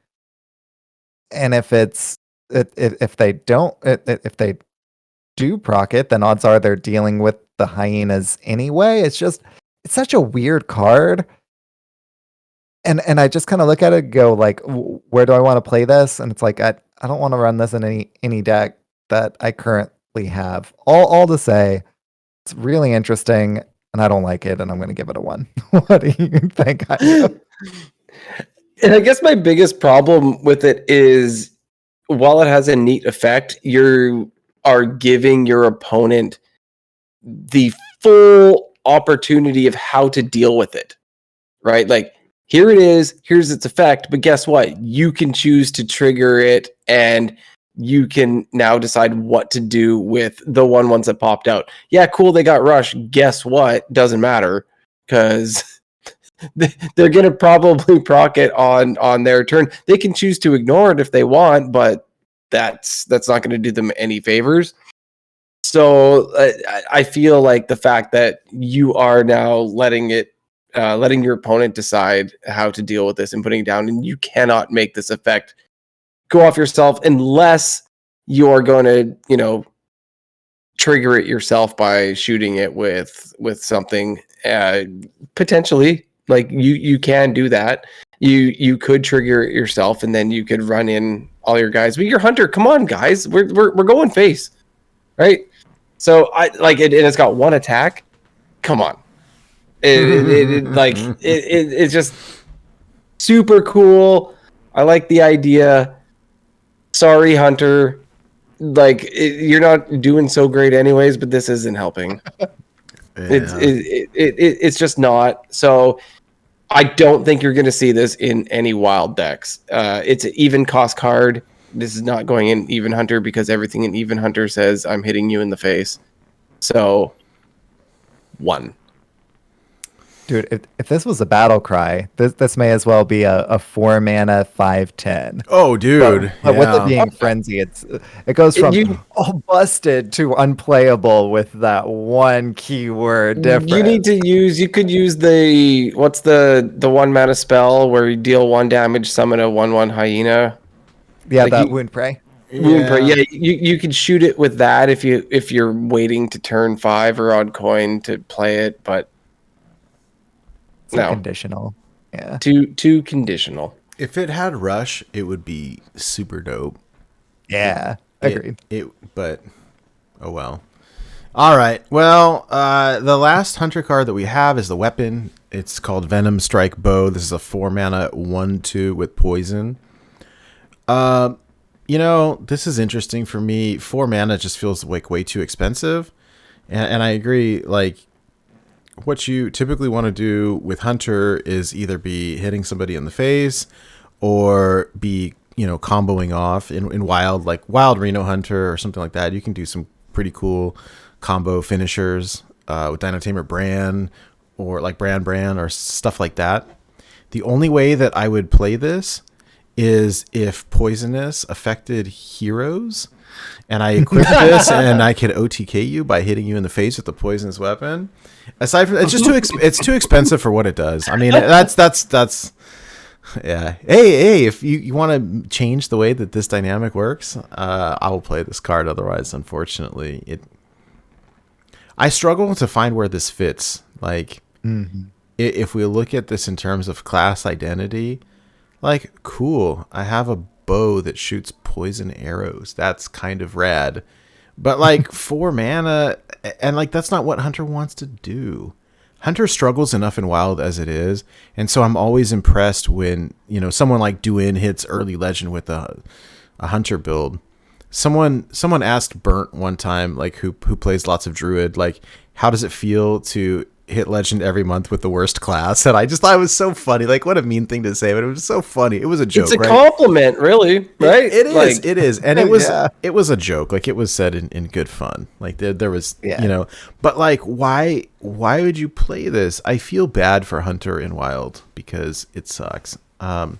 And if they do proc it, then odds are they're dealing with the hyenas anyway. It's such a weird card. And I just kind of look at it and go like, where do I want to play this? And it's like, I don't want to run this in any deck that I currently have. All to say, it's really interesting, and I don't like it, and I'm going to give it a 1. What do you think? And I guess my biggest problem with it is, while it has a neat effect, you are giving your opponent the full opportunity of how to deal with it, right? Like, here it is, here's its effect, but guess what? You can choose to trigger it, and you can now decide what to do with the 1/1s that popped out. Yeah, cool, they got Rush. Guess what? Doesn't matter, because they're going to probably proc it on their turn. They can choose to ignore it if they want, but that's not going to do them any favors. So I feel like the fact that you are now letting your opponent decide how to deal with this and putting it down, and you cannot make this effect go off yourself unless you are going to, trigger it yourself by shooting it with something. Potentially, like you can do that. You could trigger it yourself, and then you could run in all your guys. But your hunter, come on, guys, we're going face, right? So I like it, and it's got one attack. Come on, it's just super cool. I like the idea. Sorry, hunter. You're not doing so great anyways, but this isn't helping. Yeah. It's just not. So I don't think you're going to see this in any wild decks. It's an even cost card. This is not going in Even Hunter because everything in Even Hunter says I'm hitting you in the face. So 1. Dude, if this was a battle cry, this may as well be a 4 mana 5/10. Oh, dude! But with it being frenzy, it goes from all busted to unplayable with that one keyword difference. You could use the 1 mana spell where you deal 1 damage, summon a 1/1 hyena. Yeah, that Wound Prey. Wound Prey. Yeah, you could shoot it with that if you're waiting to turn 5 or on coin to play it, but. No. Conditional. Yeah. Too conditional. If it had rush, it would be super dope. Yeah. Agreed. But oh well. All right. Well, the last hunter card that we have is the weapon. It's called Venom Strike Bow. This is a 4 mana 1/2 with poison. This is interesting for me. 4 mana just feels like way too expensive. And I agree, like what you typically want to do with Hunter is either be hitting somebody in the face or be, comboing off in Wild, like Wild Reno Hunter or something like that. You can do some pretty cool combo finishers with Dinotamer Bran or like Bran or stuff like that. The only way that I would play this is if Poisonous affected heroes and I equip this and I can OTK you by hitting you in the face with the poisonous weapon. Aside from it's just it's too expensive for what it does. I mean, that's yeah. Hey, if you want to change the way that this dynamic works, I will play this card. Otherwise, unfortunately, I struggle to find where this fits. Like, if we look at this in terms of class identity, like, cool, I have a bow that shoots poison arrows. That's kind of rad. But like 4 mana, and like that's not what Hunter wants to do. Hunter struggles enough in Wild as it is, and so I'm always impressed when someone like Duin hits early Legend with a Hunter build. Someone asked Burnt one time, like who plays lots of Druid, like how does it feel to hit Legend every month with the worst class? And I just thought it was so funny. Like, what a mean thing to say, but it was so funny. It was a joke. It's a right? compliment, really, right? It is. It is, and it was. Yeah. It was a joke. Like, it was said in good fun. Like there was, But like, why would you play this? I feel bad for Hunter in Wild because it sucks. Thank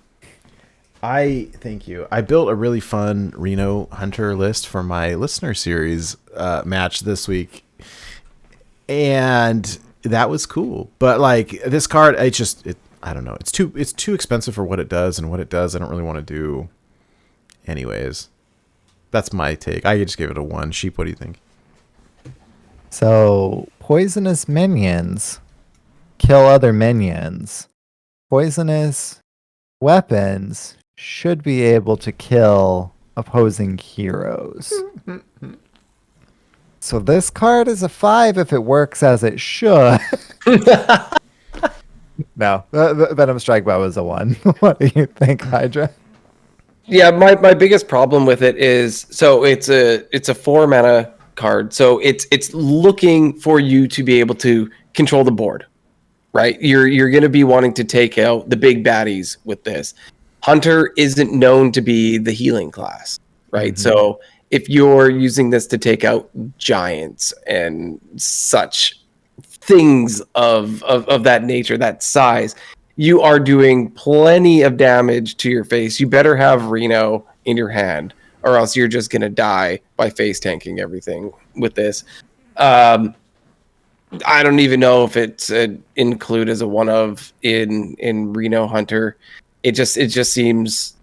you. I built a really fun Reno Hunter list for my listener series match this week, and that was cool. But like this card, I don't know. It's too expensive for what it does, and what it does I don't really want to do anyways. That's my take. I just gave it a 1. Sheep, what do you think? So poisonous minions kill other minions. Poisonous weapons should be able to kill opposing heroes. So this card is a 5 if it works as it should. No, Venom Strike Bow is a 1. What do you think, Hydra? Yeah, my biggest problem with it is, so it's a 4 mana card, so it's looking for you to be able to control the board, right? You're going to be wanting to take out the big baddies with this. Hunter isn't known to be the healing class, right? So if you're using this to take out giants and such things of that nature, that size, you are doing plenty of damage to your face. You better have Reno in your hand, or else you're just gonna die by face tanking everything with this. I don't even know if it's an include as a one of in Reno Hunter. It just seems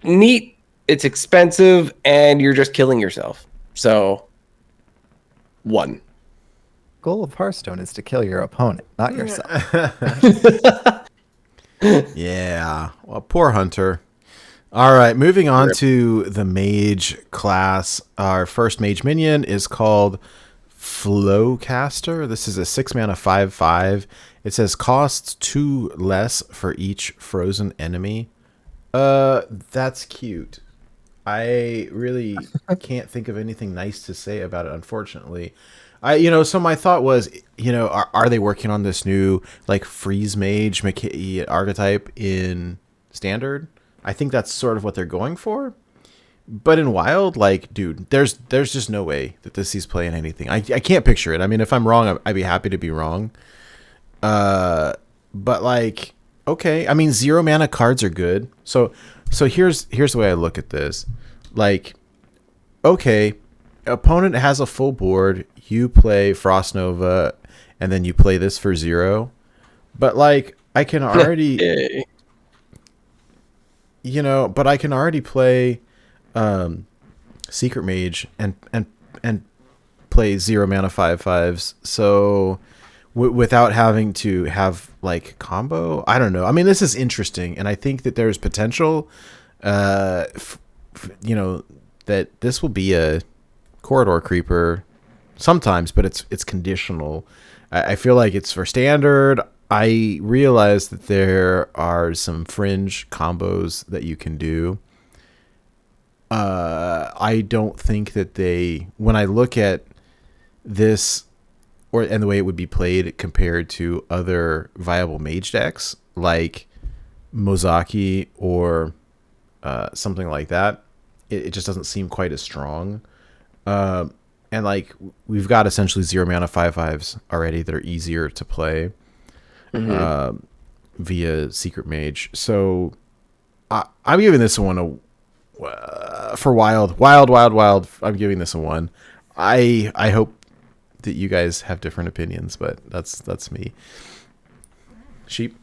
neat. It's expensive, and you're just killing yourself. So, 1. Goal of Hearthstone is to kill your opponent, not yourself. Yeah. Well, poor Hunter. All right, moving on to the Mage class. Our first Mage minion is called Flowcaster. This is a 6-mana 5/5. It says costs 2 less for each frozen enemy. That's cute. I really can't think of anything nice to say about it, unfortunately. So my thought was, are they working on this new like freeze mage archetype in standard? I think that's sort of what they're going for. But in wild, like, dude, there's just no way that this is playing anything. I can't picture it. I mean, if I'm wrong, I'd be happy to be wrong. But like, okay, I mean, 0 mana cards are good. So here's the way I look at this. Like, okay, opponent has a full board. You play Frost Nova, and then you play this for 0. But like, I can already, but I can already play Secret Mage and play 0 mana 5/5s. So without having to have like combo, I don't know. I mean, this is interesting, and I think that there's potential, that this will be a corridor creeper sometimes, but it's conditional. I feel like it's for standard. I realize that there are some fringe combos that you can do. I don't think that when I look at this and the way it would be played compared to other viable mage decks like Mozaki or something like that, it just doesn't seem quite as strong. And like, we've got essentially 0 mana 5/5s already that are easier to play via Secret Mage. So I'm giving this one for wild. I'm giving this a 1. I hope that you guys have different opinions, but that's me. Sheep.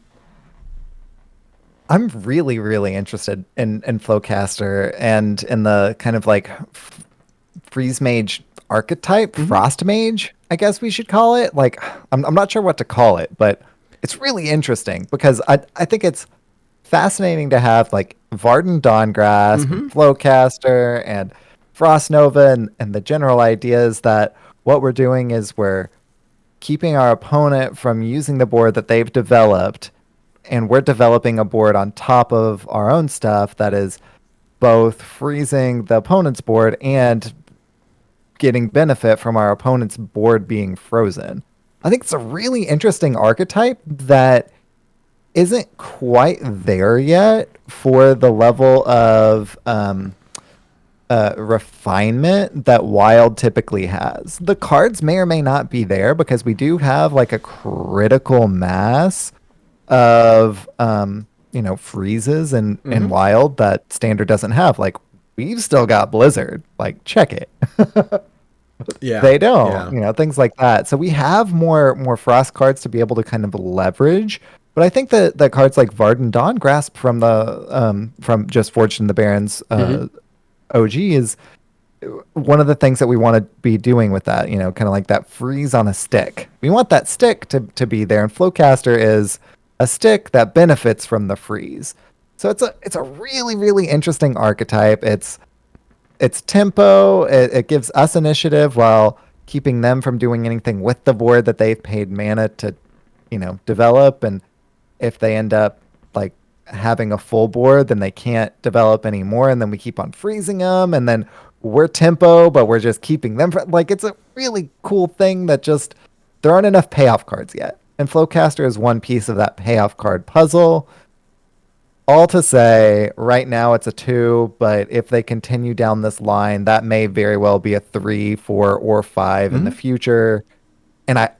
I'm really, really interested in Flowcaster and in the kind of like freeze mage archetype, Frost Mage, I guess we should call it. Like, I'm not sure what to call it, but it's really interesting because I think it's fascinating to have like Varden Dawngrasp, Flowcaster, and Frost Nova, and the general idea is that what we're doing is we're keeping our opponent from using the board that they've developed, and we're developing a board on top of our own stuff that is both freezing the opponent's board and getting benefit from our opponent's board being frozen. I think it's a really interesting archetype that isn't quite there yet for the level of refinement that Wild typically has. The cards may or may not be there because we do have like a critical mass of freezes in Wild that Standard doesn't have. Like, we've still got Blizzard. Like, check it. Yeah, they don't. Yeah. Things like that. So we have more Frost cards to be able to kind of leverage. But I think that cards like Varden Dawngrasp from the from just Forged in the Barrens OG is one of the things that we want to be doing with that. Kind of like that freeze on a stick. We want that stick to be there, and Flowcaster is a stick that benefits from the freeze. So it's a really, really interesting archetype. It's tempo. It gives us initiative while keeping them from doing anything with the board that they've paid mana to, develop. And if they end up like having a full board, then they can't develop anymore. And then we keep on freezing them. And then we're tempo, but we're just keeping them. Like, it's a really cool thing that just, there aren't enough payoff cards yet. And Flowcaster is one piece of that payoff card puzzle. All to say, right now it's a 2, but if they continue down this line, that may very well be a 3, 4, or 5 in the future. And I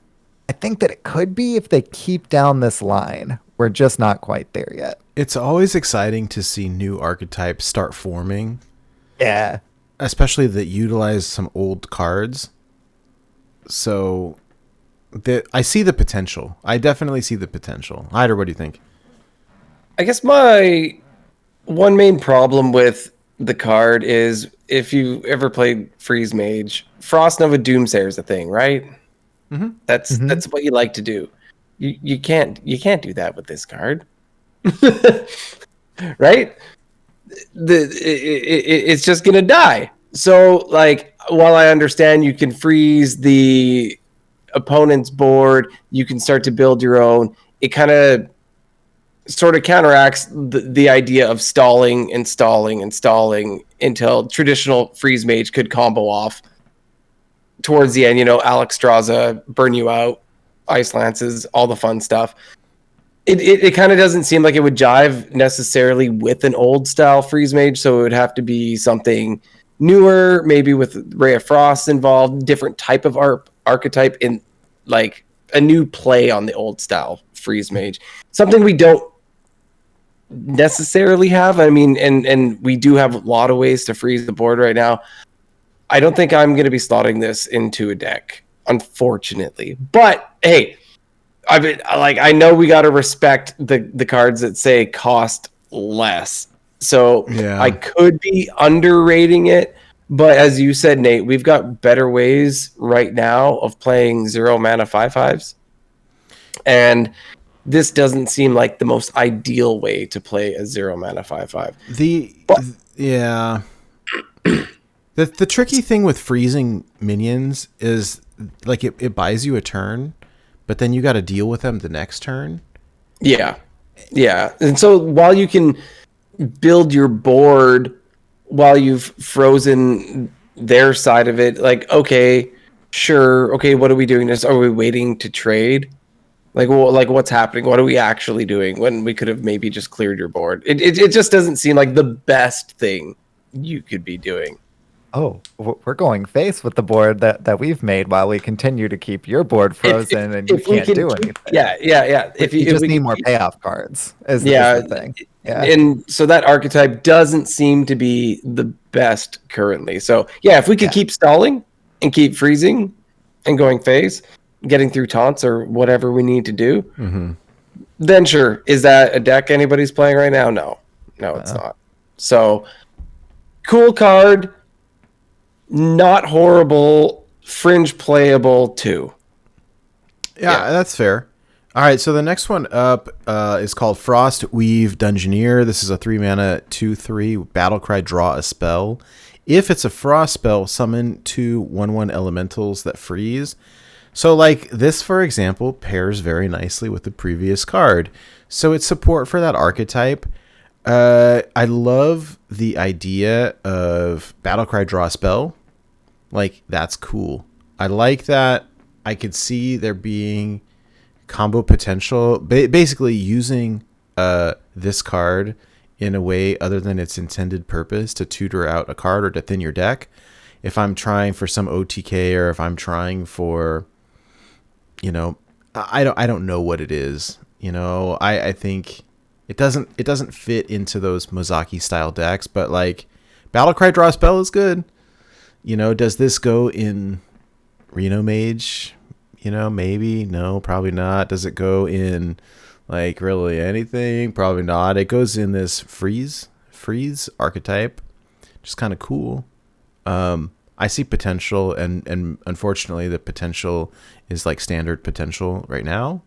think that it could be if they keep down this line. We're just not quite there yet. It's always exciting to see new archetypes start forming. Yeah. especially that utilize some old cards. So I see the potential. I definitely see the potential. Hydra, what do you think? I guess my one main problem with the card is if you ever played Freeze Mage, Frost Nova Doomsayer is a thing, right? Mm-hmm. That's what you like to do. You can't do that with this card, right? It's just gonna die. So like, while I understand you can freeze the opponent's board, you can start to build your own. It kind of sort of counteracts the idea of stalling and stalling and stalling until traditional freeze mage could combo off towards the end. You know, Alex Straza, burn you out, ice lances, all the fun stuff. It kind of doesn't seem like it would jive necessarily with an old style freeze mage, so it would have to be something newer, maybe with Ray of Frost involved, different type of archetype, in like a new play on the old style freeze mage. Something we don't necessarily have. I mean, and we do have a lot of ways to freeze the board right now. I don't think I'm going to be slotting this into a deck, unfortunately. But hey, I mean, like, I know we got to respect the cards that say cost less. So Yeah. I could be underrating it, but as you said, Nate, we've got better ways right now of playing 0 mana 5/5s, and this doesn't seem like the most ideal way to play a 0 mana 5/5. But Yeah. The tricky thing with freezing minions is like it buys you a turn, but then you got to deal with them the next turn. yeah, and so while you can build your board while you've frozen their side of it, like, okay, sure, okay, what are we doing this? Are we waiting to trade? Like, well, like, what's happening? What are we actually doing when we could have maybe just cleared your board? It just doesn't seem like the best thing you could be doing. Oh, we're going face with the board that we've made while we continue to keep your board frozen and you we can't can do keep, anything. yeah. You If just we need can more keep, payoff cards is yeah, the thing. Yeah. and so that archetype doesn't seem to be the best currently. So yeah, if we could keep stalling and keep freezing and going phase, getting through taunts or whatever we need to do, then sure. Is that a deck anybody's playing right now? No, it's not. So cool card, not horrible, fringe playable too. Yeah, that's fair. All right, so the next one up is called Frost Weave Dungeoneer. This is a 3 mana 2/3 battlecry, draw a spell. If it's a frost spell, summon 2 1/1 elementals that freeze. So like this, for example, pairs very nicely with the previous card. So it's support for that archetype. I love the idea of battlecry, draw a spell. Like, that's cool. I like that. I could see there being combo potential, basically using this card in a way other than its intended purpose to tutor out a card or to thin your deck. If I'm trying for some OTK, or if I'm trying for, you know, I don't know what it is. You know, I think it doesn't fit into those Mozaki style decks, but like Battlecry, draw a spell is good. You know, does this go in Reno Mage? You know, maybe. No, probably not. Does it go in like really anything? Probably not. It goes in this freeze archetype. Just kind of cool. I see potential, and unfortunately the potential is like standard potential right now.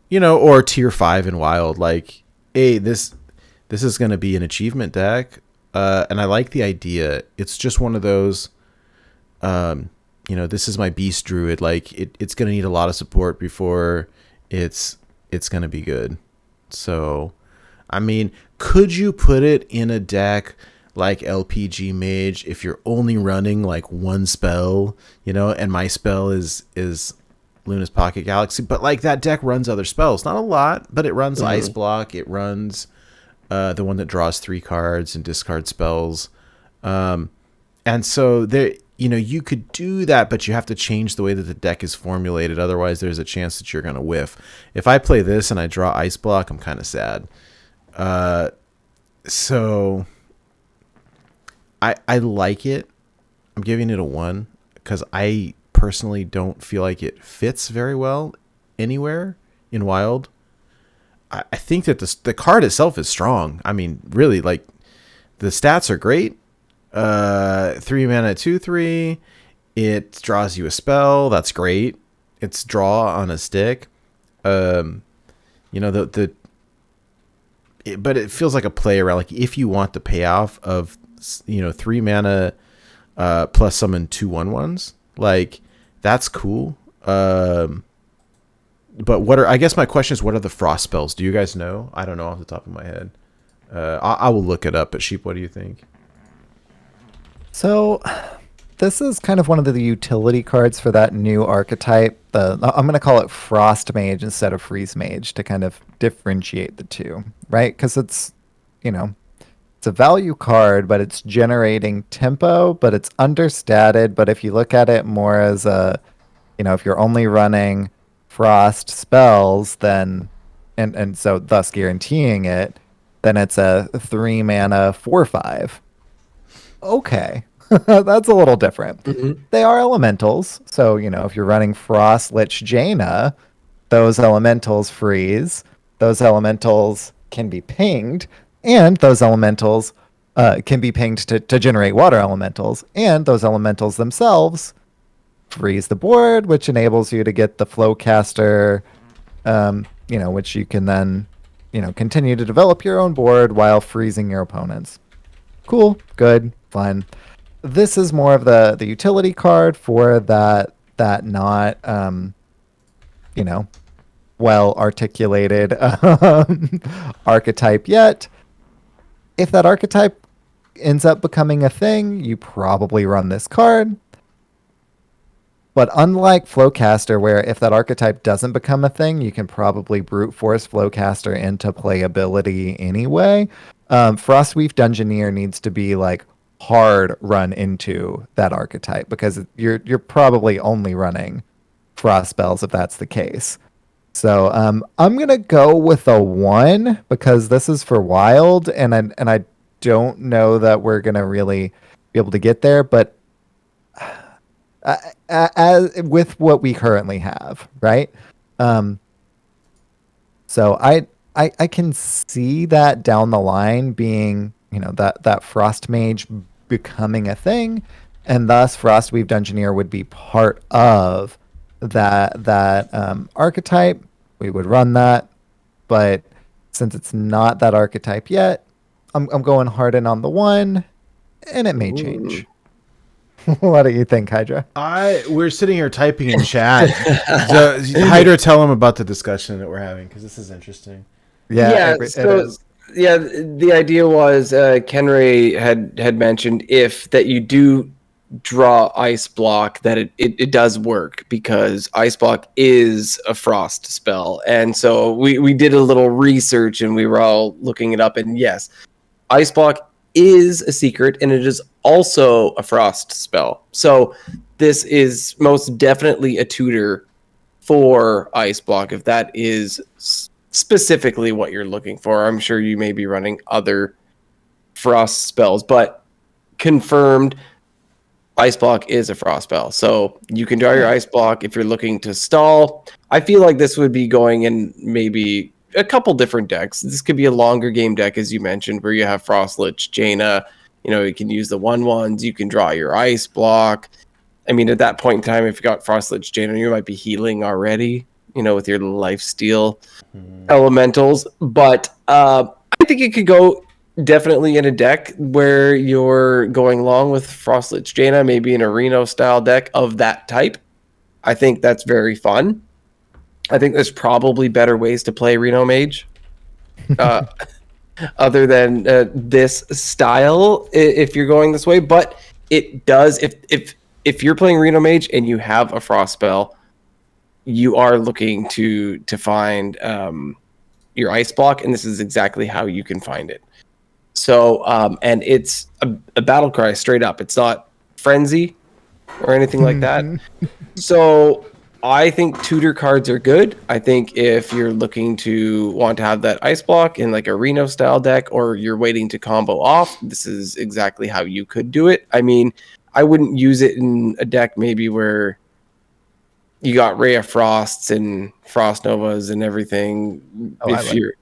You know, or tier 5 in wild. Like, hey, this is going to be an achievement deck. And I like the idea. It's just one of those, you know, this is my beast druid. Like, it's going to need a lot of support before it's going to be good. So, I mean, could you put it in a deck like LPG Mage if you're only running like one spell, you know, and my spell is Luna's Pocket Galaxy, but like that deck runs other spells, not a lot, but it runs Ice Block, it runs the one that draws 3 cards and discards spells, and so there, you know, you could do that, but you have to change the way that the deck is formulated. Otherwise, there's a chance that you're gonna whiff. If I play this and I draw Ice Block, I'm kind of sad. So I like it. I'm giving it a 1 because I personally don't feel like it fits very well anywhere in Wild. I think that the card itself is strong. I mean, really, like, the stats are great. 3 mana, 2/3. It draws you a spell. That's great. It's draw on a stick. You know, but it feels like a play around. Like, if you want the payoff of, you know, 3 mana plus summon 2/1/1s, like, that's cool. But I guess my question is, what are the frost spells? Do you guys know? I don't know off the top of my head. I will look it up. But Sheep, what do you think? So this is kind of one of the utility cards for that new archetype. I'm going to call it Frost Mage instead of Freeze Mage to kind of differentiate the two, right? Because it's, you know, it's a value card, but it's generating tempo, but it's understated. But if you look at it more as a, you know, if you're only running frost spells, then and so thus guaranteeing it, then it's a 3 mana 4/5. Okay. That's a little different. Mm-hmm. They are elementals. So, you know, if you're running Frost Lich Jaina, those elementals freeze. Those elementals can be pinged, and those elementals can be pinged to generate water elementals, and those elementals themselves freeze the board, which enables you to get the Flowcaster, you know, which you can then, you know, continue to develop your own board while freezing your opponents. Cool, good, fun. This is more of the utility card for that not, you know, well articulated archetype yet. If that archetype ends up becoming a thing, you probably run this card. But unlike Flowcaster, where if that archetype doesn't become a thing, you can probably brute force Flowcaster into playability anyway. Frostweave Dungeoneer needs to be like hard run into that archetype because you're probably only running frost spells if that's the case. So I'm gonna go with a 1 because this is for Wild, and I don't know that we're gonna really be able to get there, but as with what we currently have, right? So I can see that down the line being, you know, that Frost Mage becoming a thing, and thus Frostweave Dungeoneer would be part of that archetype. We would run that, but since it's not that archetype yet, I'm going hard in on the 1, and it may change. What do you think, Hydra? We're sitting here typing in chat. So, Hydra, tell them about the discussion that we're having because this is interesting. Yeah, Yeah, it so is. yeah, the idea was Kenray had mentioned if that you do draw ice block, that it does work because ice block is a frost spell. And so we did a little research and we were all looking it up, and yes, ice block is a secret and it is also a frost spell. So this is most definitely a tutor for ice block if that is specifically what you're looking for. I'm sure you may be running other frost spells, but confirmed ice block is a frost spell. So you can draw your ice block if you're looking to stall. I feel like this would be going in maybe a couple different decks. This could be a longer game deck, as you mentioned, where you have Frost Lich Jaina. You know, you can use the 1/1s. You can draw your ice block. I mean, at that point in time, if you got Frost Lich Jaina, you might be healing already, you know, with your lifesteal elementals. But I think it could go definitely in a deck where you're going long with Frost Lich Jaina, maybe an Reno style deck of that type. I think that's very fun. I think there's probably better ways to play Reno Mage other than this style if you're going this way. But it does, if you're playing Reno Mage and you have a frost spell, you are looking to find your ice block, and this is exactly how you can find it. So and it's a battle cry straight up. It's not frenzy or anything like that. So I think tutor cards are good. I think if you're looking to want to have that ice block in like a Reno style deck, or you're waiting to combo off, this is exactly how you could do it. I mean, I wouldn't use it in a deck maybe where you got Ray of Frosts and Frost Novas and everything. Oh, If you're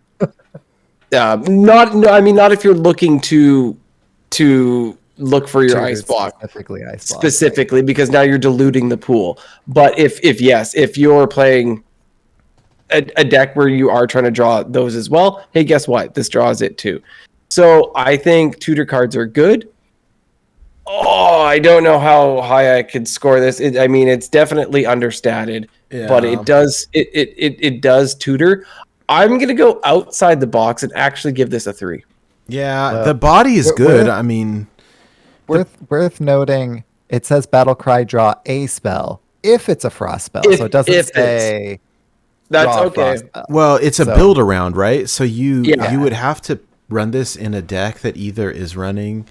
not if you're looking to look for your ice block specifically, because now you're diluting the pool. But if you're playing a deck where you are trying to draw those as well, hey, guess what? This draws it too. So I think tutor cards are good. Oh, I don't know how high I could score this. It's definitely understated, but it does tutor. I'm gonna go outside the box and actually give this a 3. Yeah, the body is good. I mean, worth noting, it says Battle Cry draw a spell if it's a frost spell, so it doesn't say that's okay. Well, it's a build around, right? So you would have to run this in a deck that either is running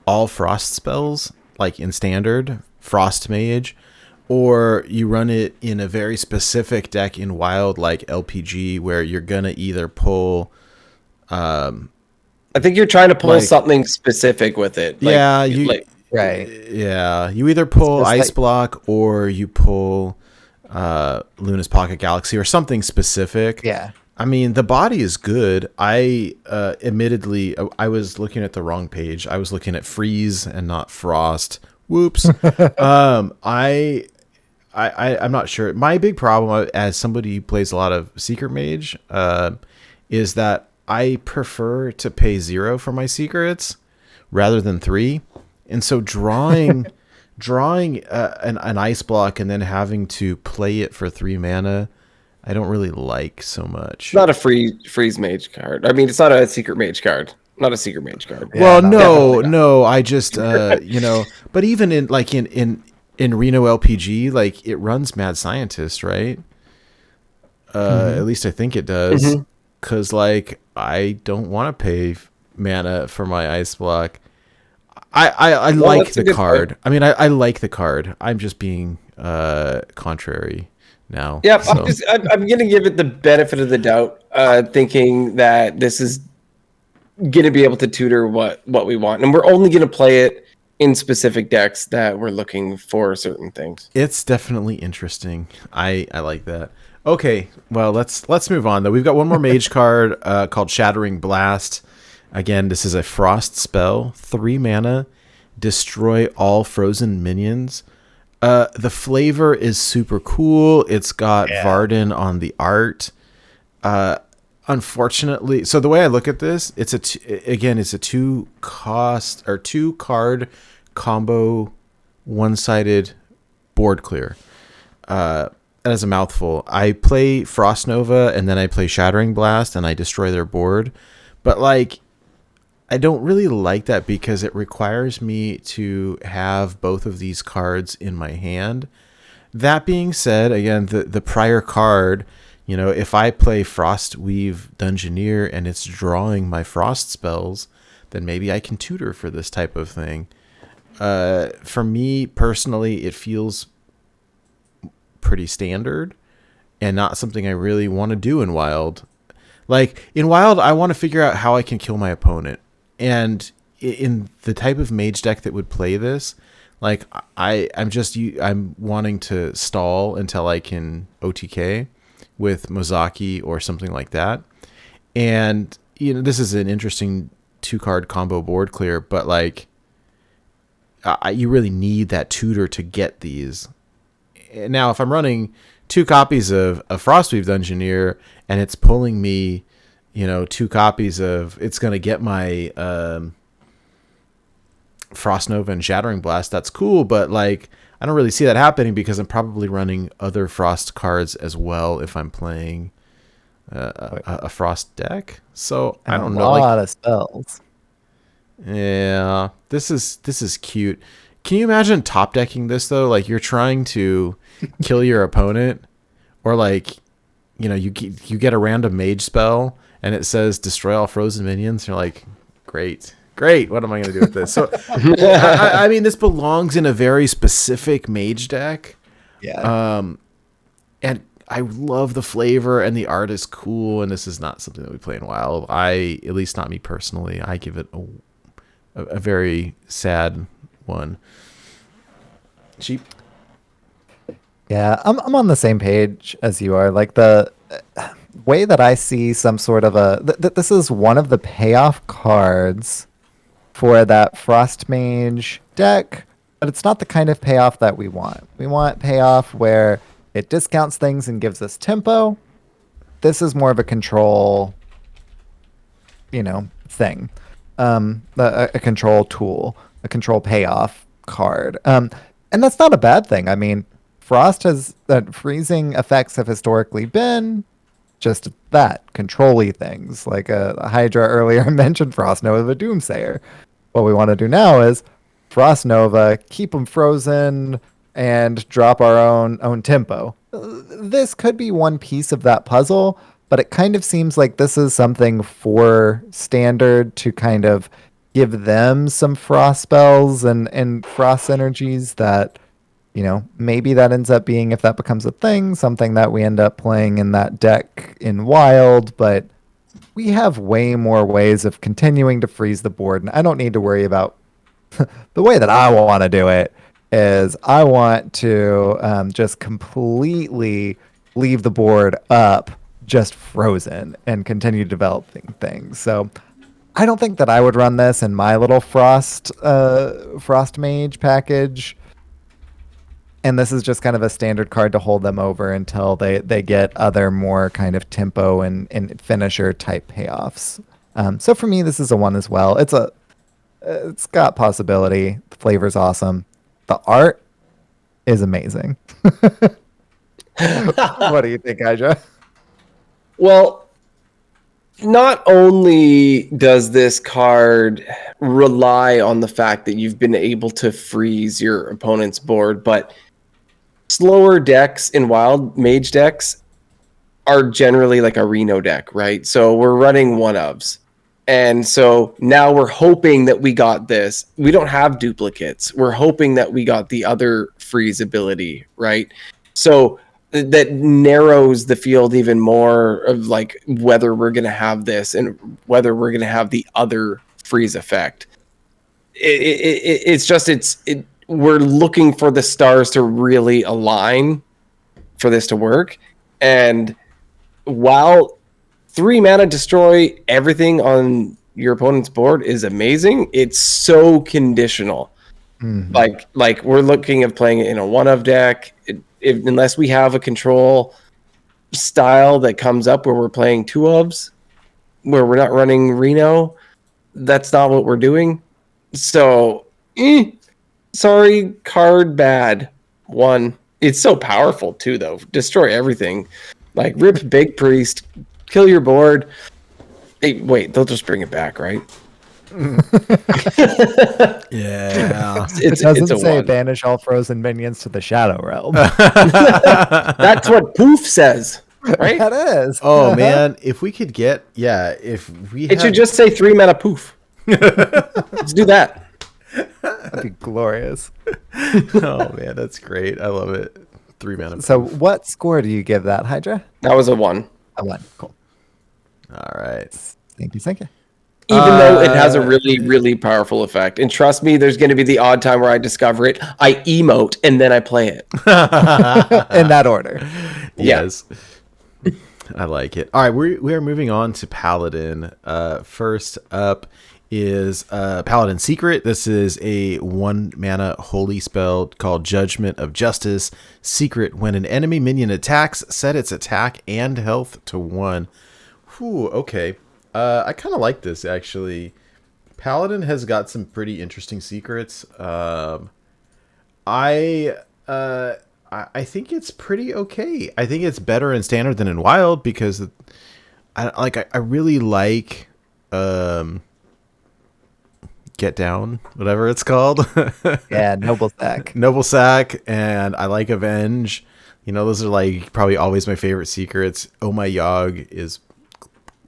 all frost spells, like in standard Frost Mage, or you run it in a very specific deck in Wild, like LPG, where you're gonna either pull. I think you're trying to pull something specific with it. Right. Yeah, you either pull Ice Block or you pull Luna's Pocket Galaxy or something specific. Yeah. I mean, the body is good. Admittedly, I was looking at the wrong page. I was looking at Freeze and not Frost. Whoops. I'm not sure. My big problem as somebody who plays a lot of Secret Mage is that I prefer to pay 0 for my secrets rather than 3. And so drawing an ice block and then having to play it for 3 mana, I don't really like so much. It's not a freeze mage card. I mean, it's not a secret mage card. Not a secret mage card. Yeah, well, no. I just but even in Reno LPG, like it runs Mad Scientist, right? At least I think it does. Because like I don't want to pay mana for my ice block. I like the card. Point. I mean, I like the card. I'm just being contrary now. Yeah, so. I'm gonna give it the benefit of the doubt, thinking that this is gonna be able to tutor what we want, and we're only gonna play it in specific decks that we're looking for certain things. It's definitely interesting. I like that. Okay, well let's move on though. We've got one more mage card called Shattering Blast. Again, this is a frost spell, 3 mana, destroy all frozen minions. The flavor is super cool. It's got Varden on the art. Unfortunately, so the way I look at this, it's a 2 card combo, one-sided board clear. That is a mouthful. I play Frost Nova and then I play Shattering Blast and I destroy their board. But like, I don't really like that because it requires me to have both of these cards in my hand. That being said, again, the prior card, if I play Frostweave Dungeoneer and it's drawing my frost spells, then maybe I can tutor for this type of thing. For me personally, it feels pretty standard and not something I really want to do in Wild. Like in Wild, I want to figure out how I can kill my opponent. And in the type of mage deck that would play this, like I'm wanting to stall until I can OTK with Mozaki or something like that. And this is an interesting 2-card combo board clear, but like you really need that tutor to get these. Now, if I'm running 2 copies of Frostweave Dungeoneer and it's pulling me 2 copies of, it's going to get my Frost Nova and Shattering Blast. That's cool, but like I don't really see that happening because I'm probably running other Frost cards as well if I'm playing a Frost deck. So I don't know. A lot of spells. Yeah, this is cute. Can you imagine top decking this though? Like you're trying to kill your opponent, or like you get a random mage spell and it says destroy all frozen minions. You're like, great. What am I going to do with this? So, I mean, this belongs in a very specific mage deck. Yeah. and I love the flavor, and the art is cool, and this is not something that we play in Wild. At least not me personally, I give it a very sad one. Sheep. Yeah, I'm on the same page as you are. Like the way that I see some sort of this is one of the payoff cards for that Frost Mage deck, but it's not the kind of payoff that we want. We want payoff where it discounts things and gives us tempo. This is more of a control, thing. A control tool, a control payoff card. And that's not a bad thing. I mean, freezing effects have historically been just that, control-y things. Like Hydra earlier mentioned Frost Nova Doomsayer. What we want to do now is Frost Nova, keep them frozen, and drop our own tempo. This could be one piece of that puzzle, but it kind of seems like this is something for Standard to kind of give them some frost spells and frost energies that, maybe that ends up being, if that becomes a thing, something that we end up playing in that deck in Wild, but we have way more ways of continuing to freeze the board, and I don't need to worry about the way that I want to do it is I want to just completely leave the board up just frozen and continue developing things. So I don't think that I would run this in my little Frost Mage package. And this is just kind of a standard card to hold them over until they get other more kind of tempo and finisher type payoffs. So for me, this is a 1 as well. It's got possibility. The flavor's awesome. The art is amazing. What do you think, Hydra? Well, not only does this card rely on the fact that you've been able to freeze your opponent's board, but slower decks in Wild, Mage decks, are generally like a Reno deck, right? So we're running one-ofs. And so now we're hoping that we got this. We don't have duplicates. We're hoping that we got the other freeze ability, right? So that narrows the field even more of like whether we're going to have this and whether we're going to have the other freeze effect. We're looking for the stars to really align for this to work. And while 3 mana destroy everything on your opponent's board is amazing, it's so conditional. Mm-hmm. Like we're looking at playing it in a 1-of deck. Unless we have a control style that comes up where we're playing 2-ofs, where we're not running Reno, that's not what we're doing. So, sorry, card bad. 1. It's so powerful too, though. Destroy everything. Like rip Big Priest, kill your board. Hey, wait, they'll just bring it back, right? Yeah. It doesn't say banish all frozen minions to the Shadow Realm. That's what Poof says, right? That is. Oh man, if we could get it should just say 3 mana Poof. Let's do that. That'd be glorious. Oh man, that's great. I love it. 3 mana. So what score do you give that, Hydra? That was a 1. A 1. Cool. All right. Thank you. Even though it has a really, really powerful effect. And trust me, there's going to be the odd time where I discover it. I emote, and then I play it. In that order. Yes. Yeah. I like it. All right, we are moving on to Paladin. First up is Paladin Secret. This is a 1 mana holy spell called Judgment of Justice. Secret. When an enemy minion attacks, set its attack and health to 1. Whew, okay. I kind of like this, actually. Paladin has got some pretty interesting secrets. I think it's pretty okay. I think it's better in Standard than in Wild because I really like Get Down, whatever it's called. Yeah, Noble Sack. Noble Sack, and I like Avenge. Those are like probably always my favorite secrets. Oh My Yogg is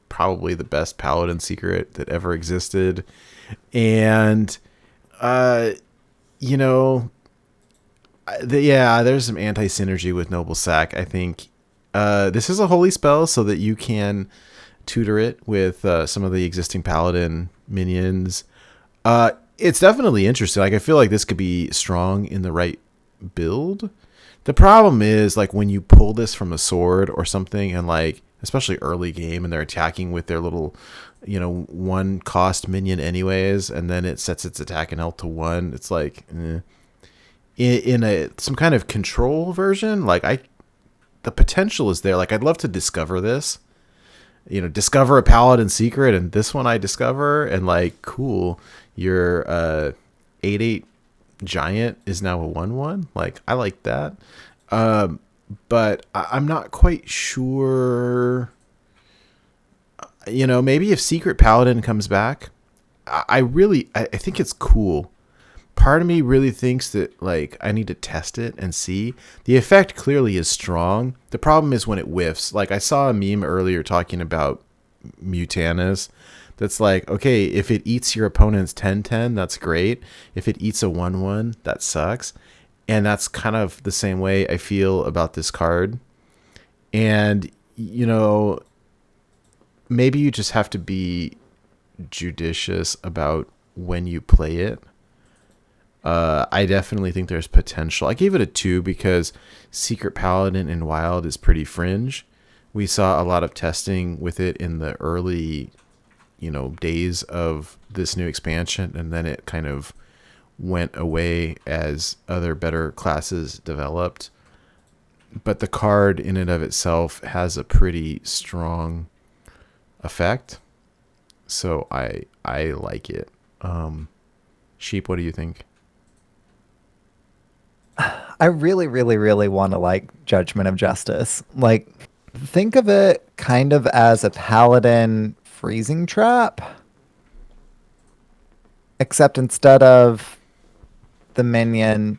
probably the best Paladin secret that ever existed. And there's some anti-synergy with Noble Sack. I think this is a holy spell so that you can tutor it with some of the existing Paladin minions. It's definitely interesting. Like, I feel like this could be strong in the right build. The problem is, like, when you pull this from a sword or something, and like, especially early game, and they're attacking with their little, one cost minion anyways, and then it sets its attack and health to 1. It's like, in some kind of control version, like, the potential is there. Like, I'd love to discover this, discover a Paladin secret, and this one I discover, and like, cool, your 8/8 giant is now a 1/1. Like, I like that. But I'm not quite sure. Maybe if Secret Paladin comes back, I think it's cool. Part of me really thinks that, like, I need to test it and see. The effect clearly is strong. The problem is when it whiffs. Like, I saw a meme earlier talking about Mutanus. That's like, okay, if it eats your opponent's 10/10, that's great. If it eats a 1/1, that sucks. And that's kind of the same way I feel about this card. And, maybe you just have to be judicious about when you play it. I definitely think there's potential. I gave it a 2 because Secret Paladin in Wild is pretty fringe. We saw a lot of testing with it in the early, days of this new expansion, and then it kind of went away as other better classes developed. But the card in and of itself has a pretty strong effect, so I like it. Sheep, what do you think? I really, really, really want to like Judgment of Justice. Like, think of it kind of as a Paladin freezing trap, except instead of the minion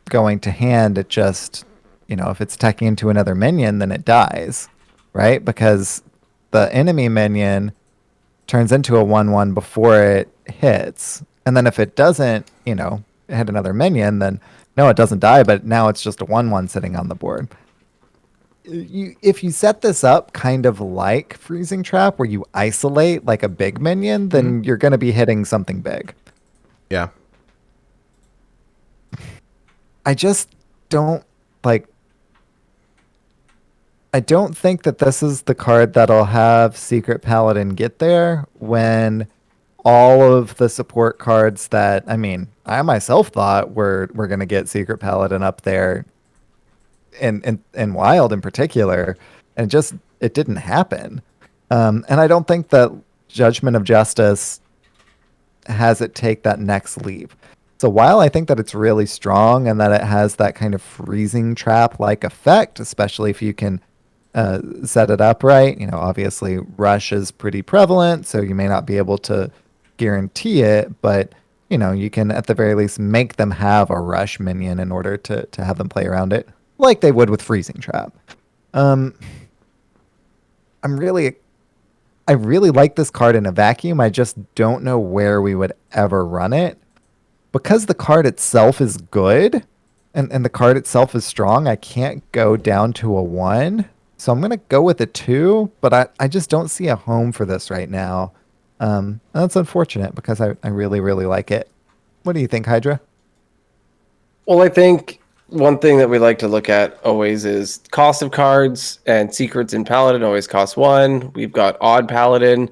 going to hand, it just, if it's attacking into another minion, then it dies, right? Because the enemy minion turns into a 1/1 before it hits. And then if it doesn't, hit another minion, then no, it doesn't die, but now it's just a 1/1 sitting on the board. If you set this up kind of like Freezing Trap, where you isolate like a big minion, then you're going to be hitting something big. Yeah. I just don't I don't think that this is the card that'll have Secret Paladin get there when all of the support cards that, I myself thought were going to get Secret Paladin up there in Wild in particular, and it didn't happen. And I don't think that Judgment of Justice has it take that next leap. So while I think that it's really strong and that it has that kind of freezing trap-like effect, especially if you can set it up right, obviously rush is pretty prevalent, so you may not be able to guarantee it, but you can at the very least make them have a rush minion in order to have them play around it like they would with freezing trap. I really like this card in a vacuum. I just don't know where we would ever run it. Because the card itself is good and the card itself is strong, I can't go down to a 1. So I'm going to go with a 2, but I just don't see a home for this right now. And that's unfortunate because I really, really like it. What do you think, Hydra? Well, I think one thing that we like to look at always is cost of cards, and secrets in Paladin always cost 1. We've got Odd Paladin.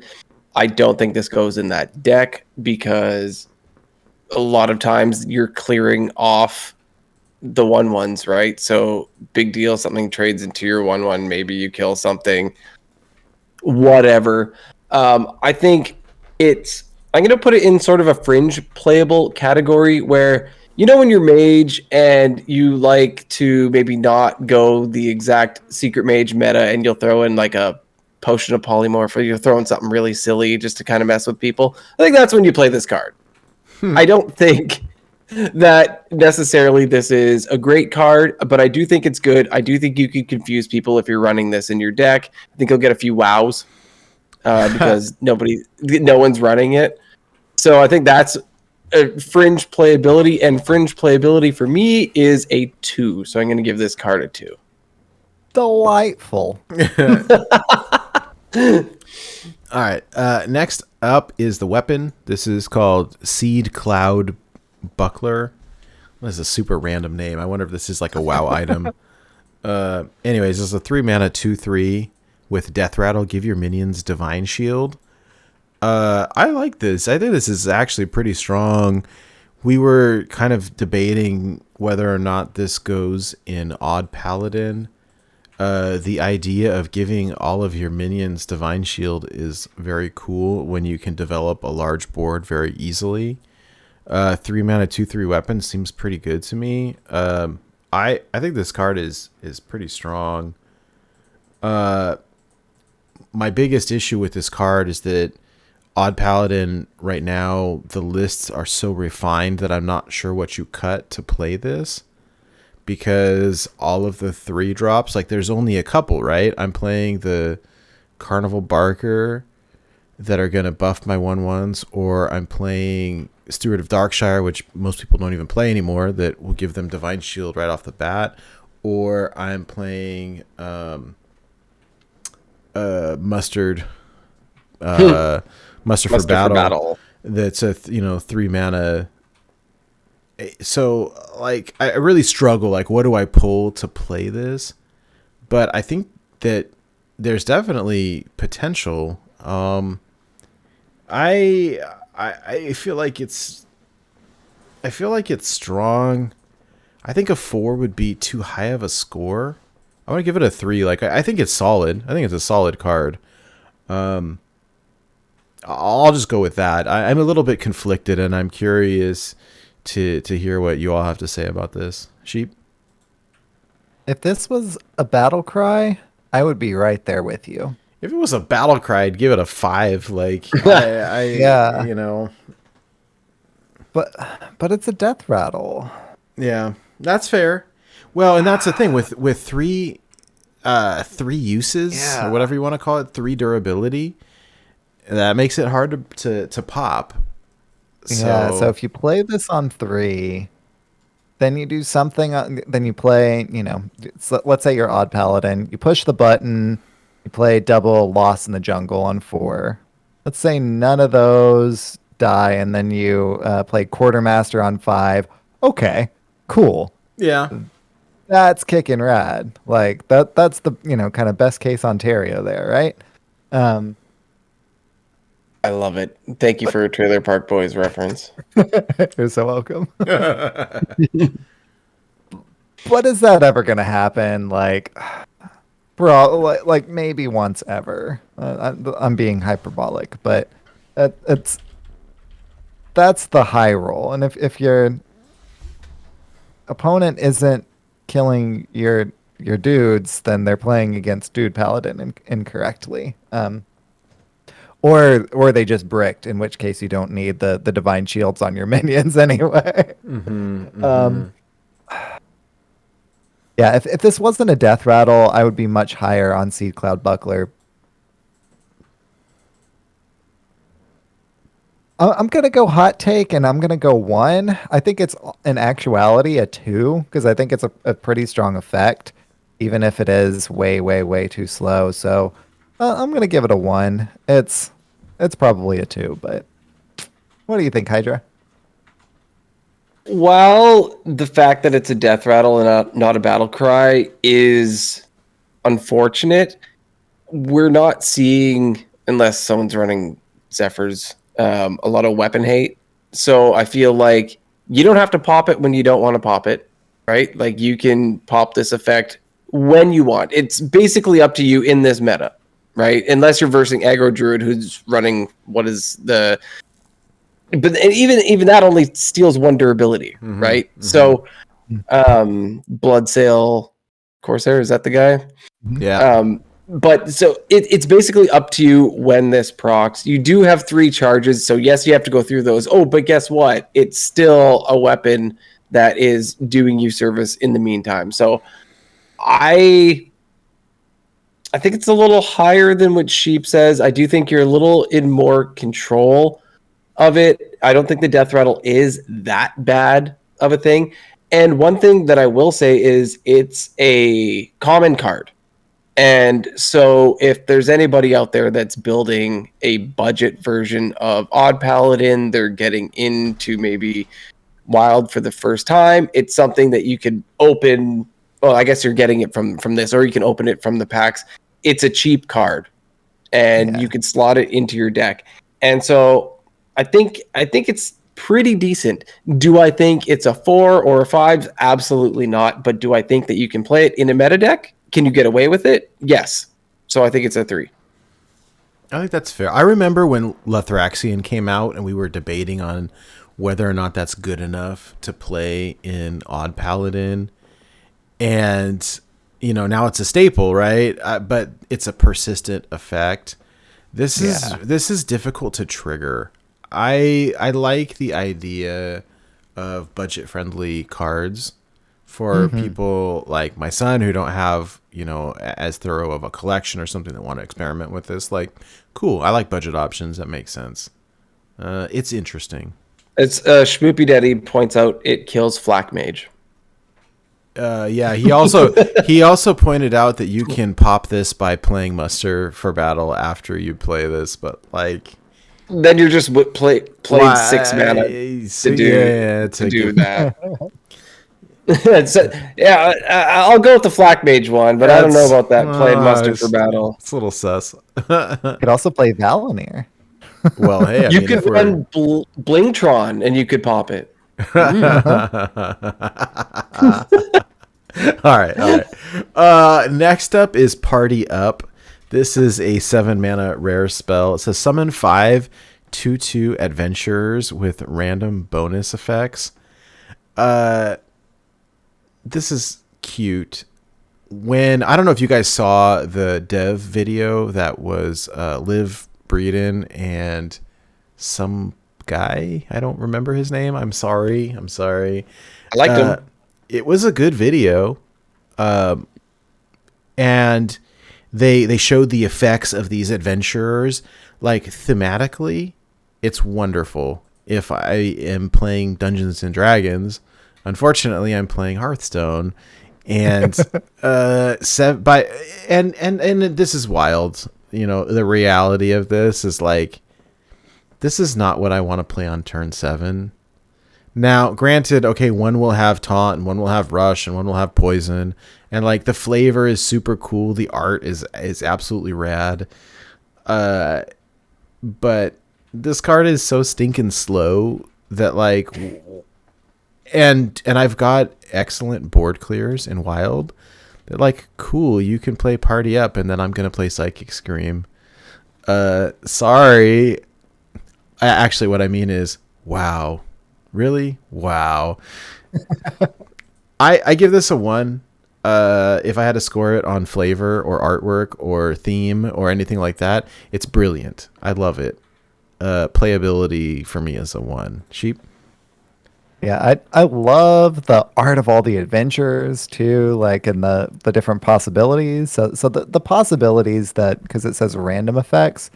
I don't think this goes in that deck because a lot of times you're clearing off the 1/1s, right? So big deal, something trades into your 1/1, maybe you kill something, whatever. I think I'm going to put it in sort of a fringe playable category where, when you're Mage and you like to maybe not go the exact Secret Mage meta and you'll throw in like a Potion of Polymorph, or you're throwing something really silly just to kind of mess with people, I think that's when you play this card. I don't think that necessarily this is a great card, but I do think it's good. I do think you can confuse people if you're running this in your deck. I think you'll get a few wows because no one's running it. So I think that's fringe playability, and fringe playability for me is a 2. So I'm going to give this card a 2. Delightful. All right. Next up is the weapon. This is called Seed Cloud Buckler. This is a super random name. I wonder if this is like a WoW item. Anyways, this is a 3-mana 2/3 with Death Rattle. Give your minions Divine Shield. I like this. I think this is actually pretty strong. We were kind of debating whether or not this goes in Odd Paladin. The idea of giving all of your minions Divine Shield is very cool when you can develop a large board very easily. 3-mana 2/3 weapon seems pretty good to me. I think this card is pretty strong. My biggest issue with this card is that Odd Paladin right now, the lists are so refined that I'm not sure what you cut to play this. Because all of the 3 drops, like there's only a couple, right? I'm playing the Carnival Barker that are going to buff my 1/1s, or I'm playing Steward of Darkshire, which most people don't even play anymore, that will give them Divine Shield right off the bat, or I'm playing Mustard for Battle. That's a 3-mana. So, like, I really struggle. Like, what do I pull to play this? But I think that there's definitely potential. I feel like it's. I feel like it's strong. I think a 4 would be too high of a score. I want to give it a 3. Like, I think it's solid. I think it's a solid card. I'll just go with that. I'm a little bit conflicted, and I'm curious to hear what you all have to say about this. Sheep? If this was a battle cry, I would be right there with you. If it was a battle cry, I'd give it a 5. Like, yeah, But it's a death rattle. Yeah, that's fair. Well, and that's the thing with 3 uses, or whatever you want to call it, 3 durability. That makes it hard to pop. So if you play this on 3, then you do something. Then you play. Let's say you're Odd Paladin. You push the button. You play double Lost in the Jungle on 4. Let's say none of those die, and then you play Quartermaster on 5. Okay, cool. Yeah, that's kicking rad. Like that's the kind of best case Ontario there, right? I love it. Thank you for a Trailer Park Boys reference. You're so welcome. But is that ever going to happen? Like, like maybe once ever. I'm being hyperbolic, but that's the high roll. And if your opponent isn't killing your dudes, then they're playing against Dude Paladin incorrectly. Or they just bricked, in which case you don't need the divine shields on your minions anyway. Yeah, if this wasn't a death rattle, I would be much higher on Seed Cloud Buckler. I'm going to go hot take, and I'm going to go 1. I think it's in actuality a 2, because I think it's a pretty strong effect, even if it is way, way, way too slow. So I'm going to give it a 1. It's probably a 2, but what do you think, Hydra? While the fact that it's a death rattle and not a battle cry is unfortunate, we're not seeing, unless someone's running Zephyrs, a lot of weapon hate. So I feel like you don't have to pop it when you don't want to pop it, right? Like you can pop this effect when you want. It's basically up to you in this meta, right? Unless you're versing aggro druid who's running but even that only steals 1 durability, right? So Bloodsail Corsair, is that the guy? Yeah. But so it's basically up to you when this procs. You do have 3 charges, so yes, you have to go through those. Oh, but guess what? It's still a weapon that is doing you service in the meantime. So I think it's a little higher than what Sheep says. I do think you're a little in more control of it. I don't think the death rattle is that bad of a thing. And one thing that I will say is it's a common card. And so if there's anybody out there that's building a budget version of Odd Paladin, they're getting into maybe Wild for the first time, it's something that you could open. Well, I guess you're getting it from this, or you can open it from the packs. It's a cheap card, and you can slot it into your deck. And so I think it's pretty decent. Do I think it's a 4 or a 5? Absolutely not. But do I think that you can play it in a meta deck? Can you get away with it? Yes. So I think it's a 3. I think that's fair. I remember when Lethraxian came out and we were debating on whether or not that's good enough to play in Odd Paladin. And, now it's a staple, right? But it's a persistent effect. This is difficult to trigger. I like the idea of budget-friendly cards for people like my son who don't have, as thorough of a collection or something that want to experiment with this. Like, cool, I like budget options. That makes sense. It's interesting. It's Schmoopy Daddy points out it kills Flak Mage. He also pointed out that you can pop this by playing Muster for battle after you play this, but then you're just played 6 mana to do that. I'll go with the Flak Mage one, but I don't know about that playing Muster for battle. It's a little sus. You could also play Valinir. Well, hey, you could run Blingtron and you could pop it. All right. Next up is Party Up. This is a 7 mana rare spell. It says summon 5 2/2 adventurers with random bonus effects. This is cute. I don't know if you guys saw the dev video that was Liv Breeden and some guy. I don't remember his name. I'm sorry. I liked him. It was a good video. And they showed the effects of these adventurers. Thematically, it's wonderful. If I am playing Dungeons and Dragons, unfortunately I'm playing Hearthstone, and this is wild. The reality of this is this is not what I want to play on turn 7. Now, granted, okay, one will have taunt and one will have rush and one will have poison, and the flavor is super cool. The art is absolutely rad. But this card is so stinking slow that and I've got excellent board clears in Wild. That cool, you can play Party Up, and then I'm gonna play Psychic Scream. Sorry. Actually, what I mean is, wow. Really? Wow. I give this a 1. If I had to score it on flavor or artwork or theme or anything like that, it's brilliant. I love it. Playability for me is a 1. Sheep? Yeah, I love the art of all the adventures too, and the different possibilities. So the possibilities that, because it says random effects,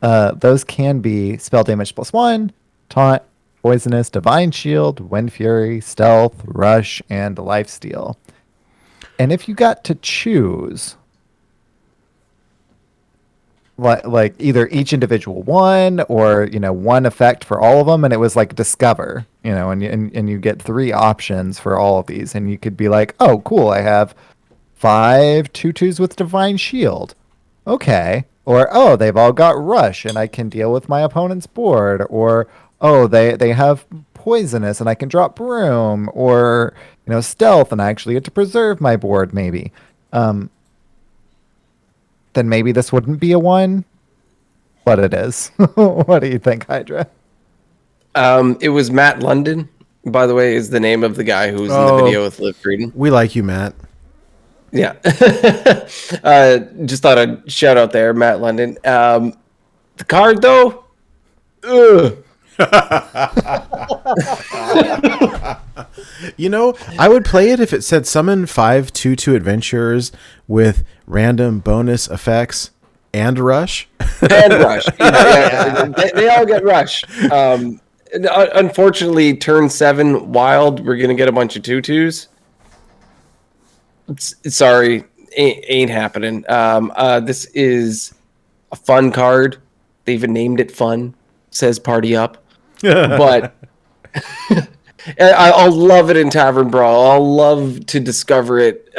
those can be spell damage +1, taunt, poisonous, divine shield, wind fury, stealth, rush, and lifesteal. And if you got to choose either each individual one or one effect for all of them, and it was discover, and you get 3 options for all of these, and you could be oh cool, I have 5 2/2s with divine shield, okay, or oh, they've all got rush and I can deal with my opponent's board, or oh, they have poisonous and I can drop broom, or stealth and I actually get to preserve my board maybe. Then maybe this wouldn't be a 1, but it is. What do you think, Hydra? It was Matt London, by the way, is the name of the guy who was in the video with Liv Breeden. We like you, Matt. Yeah. Just thought I'd shout out there, Matt London. The card, though? Ugh. I would play it if it said summon 5 2/2 adventurers with random bonus effects. And Rush. And Rush. Yeah. They all get Rush. Unfortunately, turn 7 Wild, we're gonna get a bunch of tutus. Sorry, ain't happening. This is a fun card. They even named it fun. Says party up. But I'll love it in Tavern Brawl. I'll love to discover it.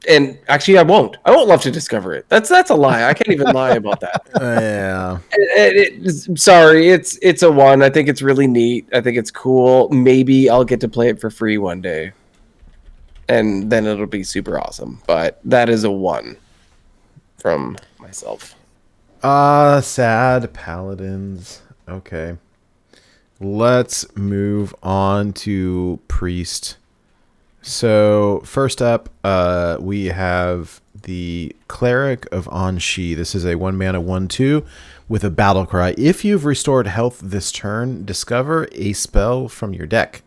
And actually, I won't. I won't love to discover it. That's a lie. I can't even lie about that. Yeah. Sorry, it's a 1. I think it's really neat. I think it's cool. Maybe I'll get to play it for free one day, and then it'll be super awesome. But that is a 1 from myself. Sad Paladins. Okay. Let's move on to Priest. So first up, we have the Cleric of Anshi. This is a 1 mana 1/2 with a battle cry. If you've restored health this turn, discover a spell from your deck.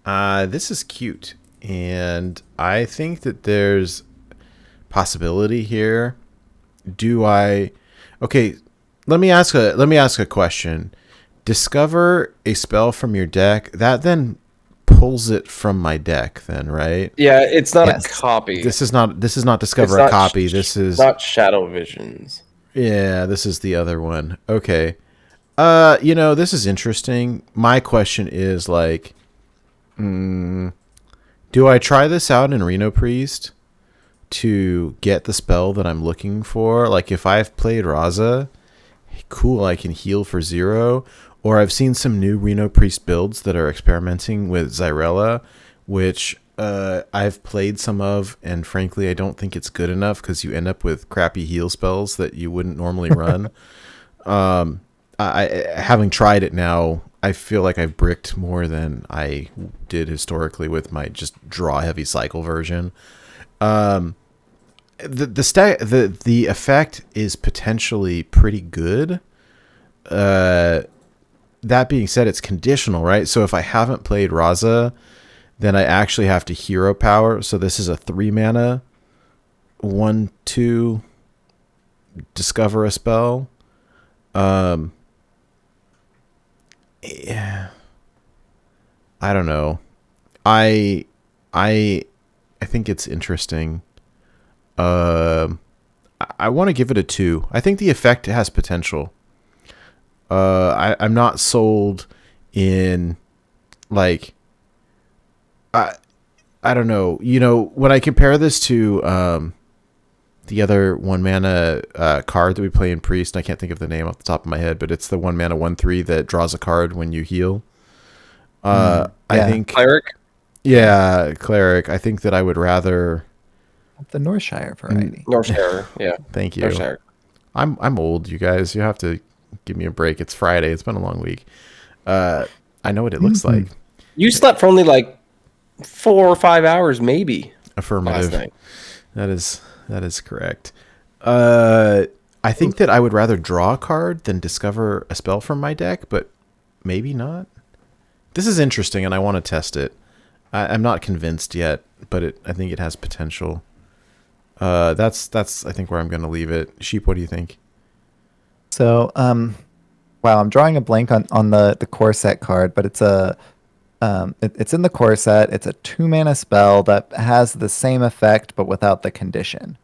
This is cute, and I think that there's possibility here. Okay, let me ask a question. Discover a spell from your deck. That then pulls it from my deck then, right? Yeah, it's not a copy. This is not discover a copy. This is not Shadow Visions. Yeah, this is the other one. Okay. This is interesting. My question is like, do I try this out in Reno Priest to get the spell that I'm looking for? Like if I've played Raza, cool, I can heal for 0. Or I've seen some new Reno Priest builds that are experimenting with Xyrella, which I've played some of, and frankly, I don't think it's good enough because you end up with crappy heal spells that you wouldn't normally run. Having tried it now, I feel like I've bricked more than I did historically with my just draw heavy cycle version. The effect is potentially pretty good. That being said, it's conditional, right? So if I haven't played Raza, then I actually have to hero power. So this is a 3 mana 1/2 discover a spell. Yeah. I don't know. I think it's interesting. I want to give it a 2. I think the effect has potential. I'm not sold in like I don't know. When I compare this to the other 1 mana card that we play in Priest, I can't think of the name off the top of my head, but it's the 1 mana 1/3 that draws a card when you heal. I think Cleric. Yeah, Cleric. I think that I would rather the Northshire variety. Northshire, yeah. Thank you. Northshire. I'm old, you guys. You have to give me a break. It's Friday. It's been a long week. I know what it looks like. You slept for only like 4 or 5 hours, maybe. Affirmative. Last night. That is correct. I think that I would rather draw a card than discover a spell from my deck, but maybe not. This is interesting, and I want to test it. I'm not convinced yet, but I think it has potential. That's I think where I'm going to leave it. Sheep, what do you think? So, wow, I'm drawing a blank on the core set card, but it's it's in the core set. It's a 2 mana spell that has the same effect, but without the condition,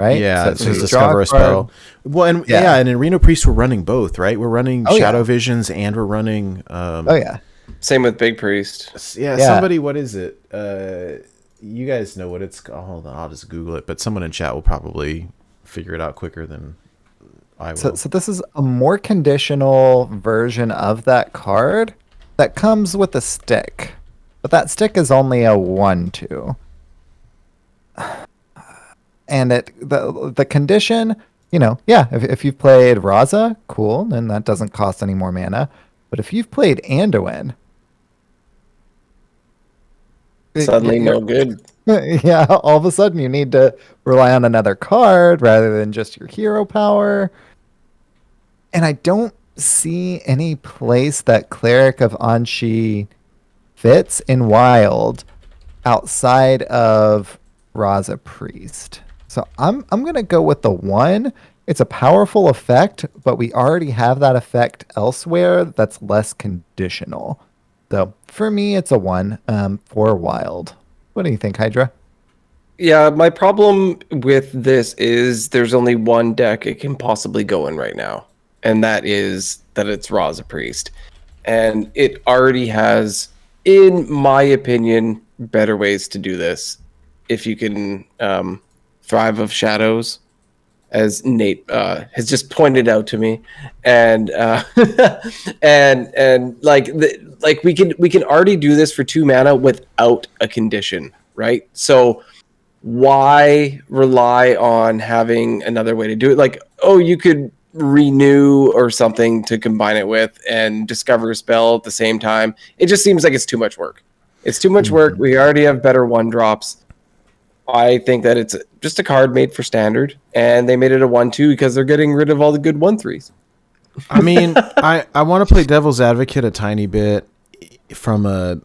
right? Yeah, so it's discover a spell. Well, and and in Reno Priest, we're running both, right? We're running Shadow Visions, and we're running. Same with Big Priest. Yeah, somebody, what is it? You guys know what it's called. Hold on, I'll just Google it. But someone in chat will probably figure it out quicker than I will. So this is a more conditional version of that card that comes with a stick. But that stick is only a 1/2. And the condition, if you've played Raza, cool, then that doesn't cost any more mana. But if you've played Anduin, suddenly no good. Yeah, all of a sudden you need to rely on another card rather than just your hero power. And I don't see any place that Cleric of Anshi fits in Wild outside of Raza Priest. So I'm gonna go with the 1 It's a powerful effect, but we already have that effect elsewhere that's less conditional. So for me, it's a 1 for wild. What do you think, Hydra? Yeah, my problem with this is there's only one deck it can possibly go in right now, and that is that it's Raza Priest. And it already has, in my opinion, better ways to do this. If you can Thrive of Shadows, as Nate has just pointed out to me, and and like we can already do this for 2 mana without a condition, right? So why rely on having another way to do it? Like, oh, you could renew or something to combine it with and discover a spell at the same time. It just seems like it's too much work. It's too much work. We already have better 1-drops. I think that it's just a card made for standard, and they made it a 1/2 because they're getting rid of all the good 1/3s. I mean, I want to play devil's advocate a tiny bit from a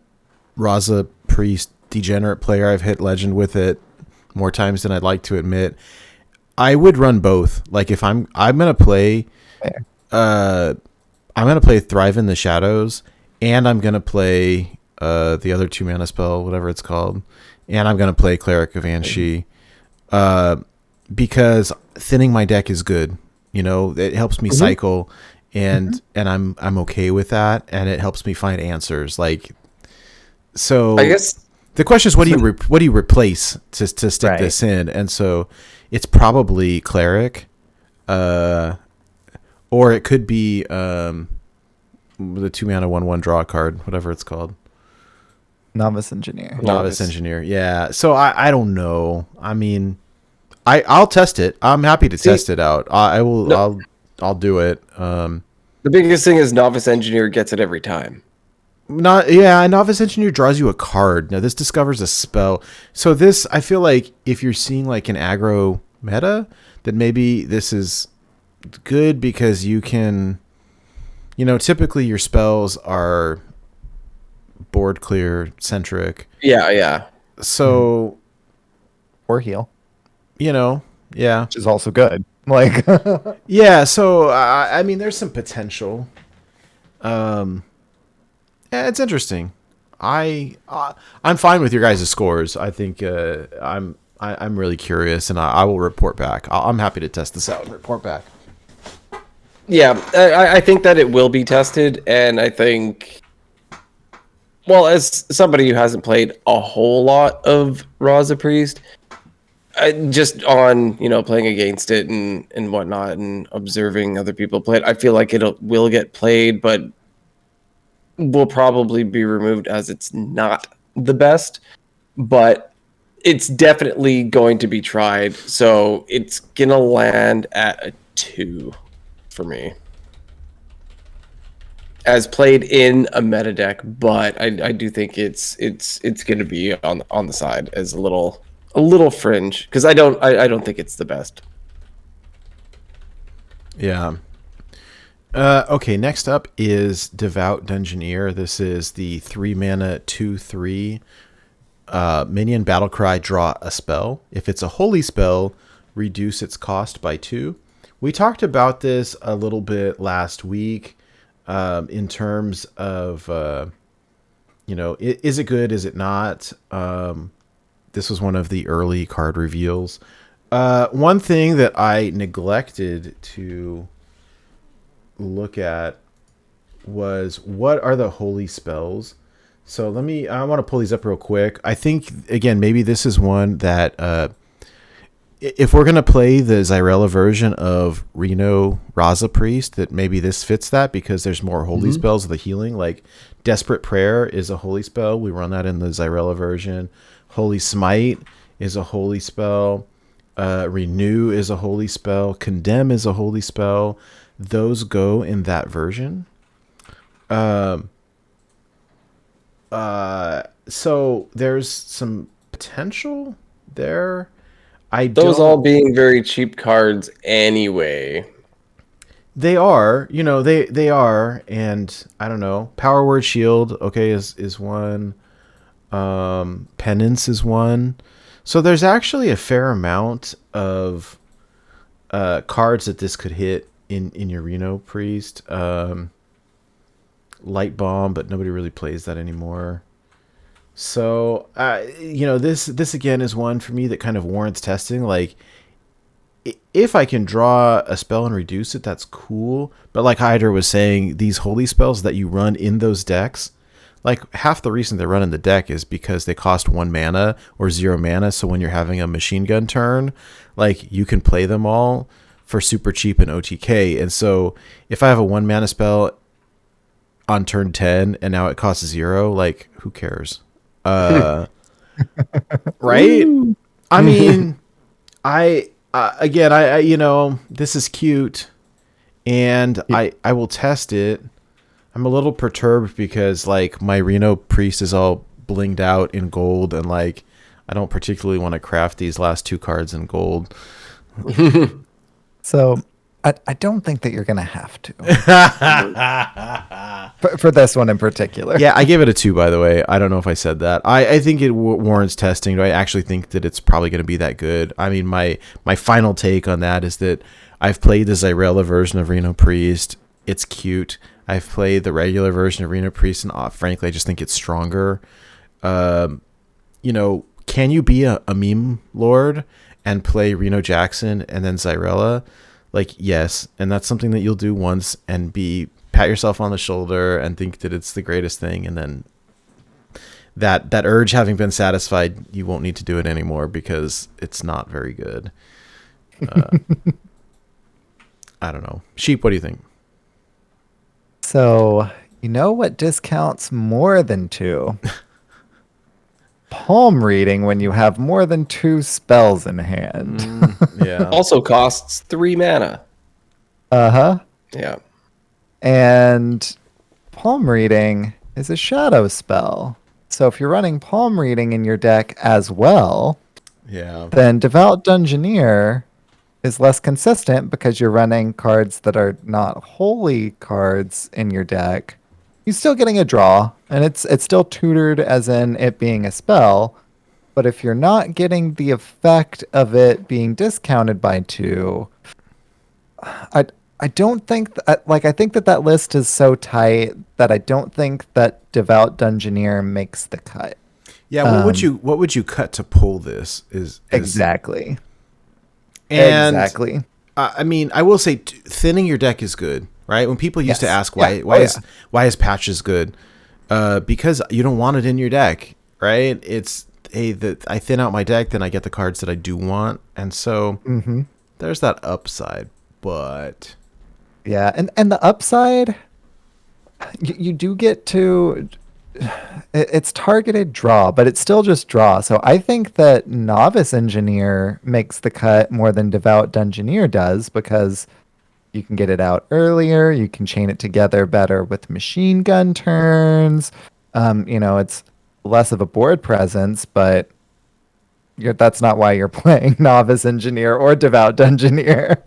Raza Priest degenerate player. I've hit legend with it more times than I'd like to admit. I would run both. Like if I'm gonna play Thrive in the Shadows, and I'm gonna play the other 2-mana spell, whatever it's called, and I'm gonna play Cleric of Anshi, because thinning my deck is good. You know, it helps me cycle, and I'm okay with that, and it helps me find answers. Like, so I guess the question is, what do you replace to stick this in? And so it's probably Cleric, or it could be the 2-mana 1/1 draw card, whatever it's called. Novice Engineer. Novice Engineer, yeah. So I don't know. I mean, I'll test it. I'm happy to test it out. I will. No. I'll do it. The biggest thing is Novice Engineer gets it every time. Novice Engineer draws you a card. Now this discovers a spell. So this, I feel like if you're seeing like an aggro meta, then maybe this is good because you can, typically your spells are board clear centric. Yeah. So or heal. Yeah, which is also good. Like, yeah. So I mean, there's some potential. Yeah, it's interesting. I'm fine with your guys' scores. I think I'm really curious, and I will report back. I'm happy to test this out and report back. Yeah, I think that it will be tested, and I think, well, as somebody who hasn't played a whole lot of Raza Priest, just on playing against it and whatnot, and observing other people play it, I feel like it will get played, but will probably be removed as it's not the best, but it's definitely going to be tried. So it's gonna land at a 2 for me, as played in a meta deck. But I do think it's gonna be on the side as a little fringe, because I don't think it's the best. Yeah. Okay, next up is Devout Dungeoneer. This is the 3-mana 2/3 minion battlecry, draw a spell. If it's a holy spell, reduce its cost by 2. We talked about this a little bit last week in terms of, is it good, is it not? This was one of the early card reveals. One thing that I neglected to look at was, what are the holy spells? So I want to pull these up real quick. I think, again, maybe this is one that if we're going to play the Xyrella version of Reno Raza Priest, that maybe this fits that, because there's more holy spells of the healing. Like Desperate Prayer is a holy spell. We run that in the Xyrella version. Holy Smite is a holy spell. Renew is a holy spell. Condemn is a holy spell. Those go in that version. So there's some potential there. Those all being very cheap cards anyway. They are, they are, and I don't know. Power Word Shield, okay, is one. Penance is one. So there's actually a fair amount of cards that this could hit in your Reno Priest. Light Bomb, but nobody really plays that anymore. So, this again is one for me that kind of warrants testing. Like, if I can draw a spell and reduce it, that's cool. But like Hydra was saying, these holy spells that you run in those decks, like half the reason they run in the deck is because they cost 1 mana or 0 mana. So when you're having a machine gun turn, like you can play them all for super cheap in OTK. And so if I have a 1 mana spell on turn 10 and now it costs 0, like who cares? Right? I mean, I this is cute and I will test it. I'm a little perturbed because like my Reno Priest is all blinged out in gold and like I don't particularly want to craft these last 2 cards in gold. So I don't think that you're going to have to. for this one in particular. Yeah, I gave it a 2, by the way. I don't know if I said that. I think it warrants testing. Do I actually think that it's probably going to be that good? I mean, my final take on that is that I've played the Zyrella version of Reno Priest. It's cute. I've played the regular version of Reno Priest, and frankly, I just think it's stronger. Can you be a meme lord and play Reno Jackson and then Zyrella? Like, yes, and that's something that you'll do once and pat yourself on the shoulder and think that it's the greatest thing, and then that urge having been satisfied, you won't need to do it anymore because it's not very good. I don't know. Sheep, what do you think? So, you know what discounts more than 2? Palm reading when you have more than 2 spells in hand. Yeah. Also costs 3 mana. Uh-huh. Yeah. And palm reading is a shadow spell. So if you're running palm reading in your deck as well, then Devout Dungeoneer is less consistent because you're running cards that are not holy cards in your deck. You're still getting a draw, and it's still tutored as in it being a spell. But if you're not getting the effect of it being discounted by 2, I don't think I think that list is so tight that I don't think that Devout Dungeoneer makes the cut. Yeah, what would you cut to pull this? Is exactly. And exactly. I mean, I will say thinning your deck is good, right? When people used to ask why is patches good, because you don't want it in your deck, right? It's I thin out my deck, then I get the cards that I do want, and so there's that upside. But yeah, and the upside, you do get to. It's targeted draw, but it's still just draw. So I think that Novice Engineer makes the cut more than Devout Dungeoneer does because you can get it out earlier. You can chain it together better with machine gun turns. It's less of a board presence, but that's not why you're playing Novice Engineer or Devout Dungeoneer.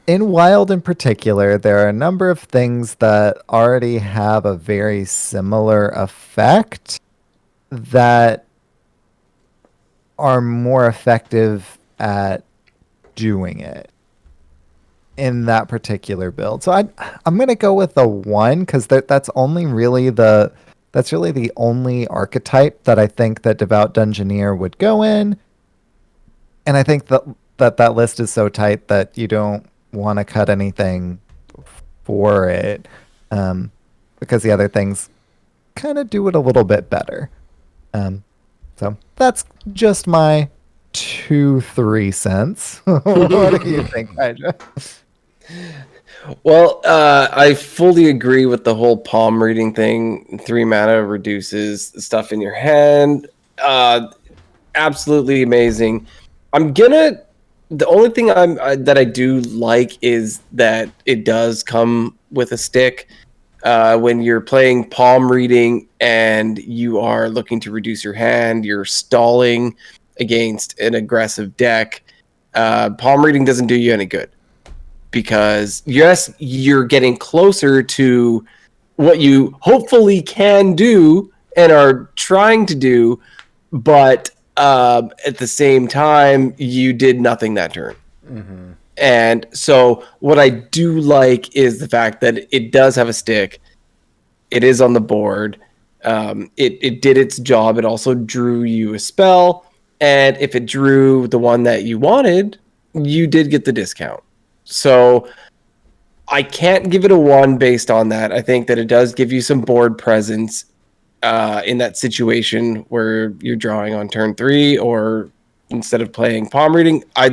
In Wild in particular, there are a number of things that already have a very similar effect that are more effective at doing it in that particular build. So I'm going to go with the 1 because that's really the only archetype that I think that Devout Dungeoneer would go in. And I think that list is so tight that you don't want to cut anything for it because the other things kind of do it a little bit better. So that's just my 2-3 cents. What do you think, Hydra? Well, I fully agree with the whole palm reading thing. 3 mana reduces stuff in your hand. Absolutely amazing. The only thing that I do like is that it does come with a stick. When you're playing palm reading and you are looking to reduce your hand, you're stalling against an aggressive deck. Palm reading doesn't do you any good because yes, you're getting closer to what you hopefully can do and are trying to do, but At the same time, you did nothing that turn. And so what I do like is the fact that it does have a stick. It is on the board. It did its job. It also drew you a spell. And if it drew the one that you wanted, you did get the discount. So I can't give it a 1 based on that. I think that it does give you some board presence in that situation where you're drawing on turn 3, or instead of playing palm reading. I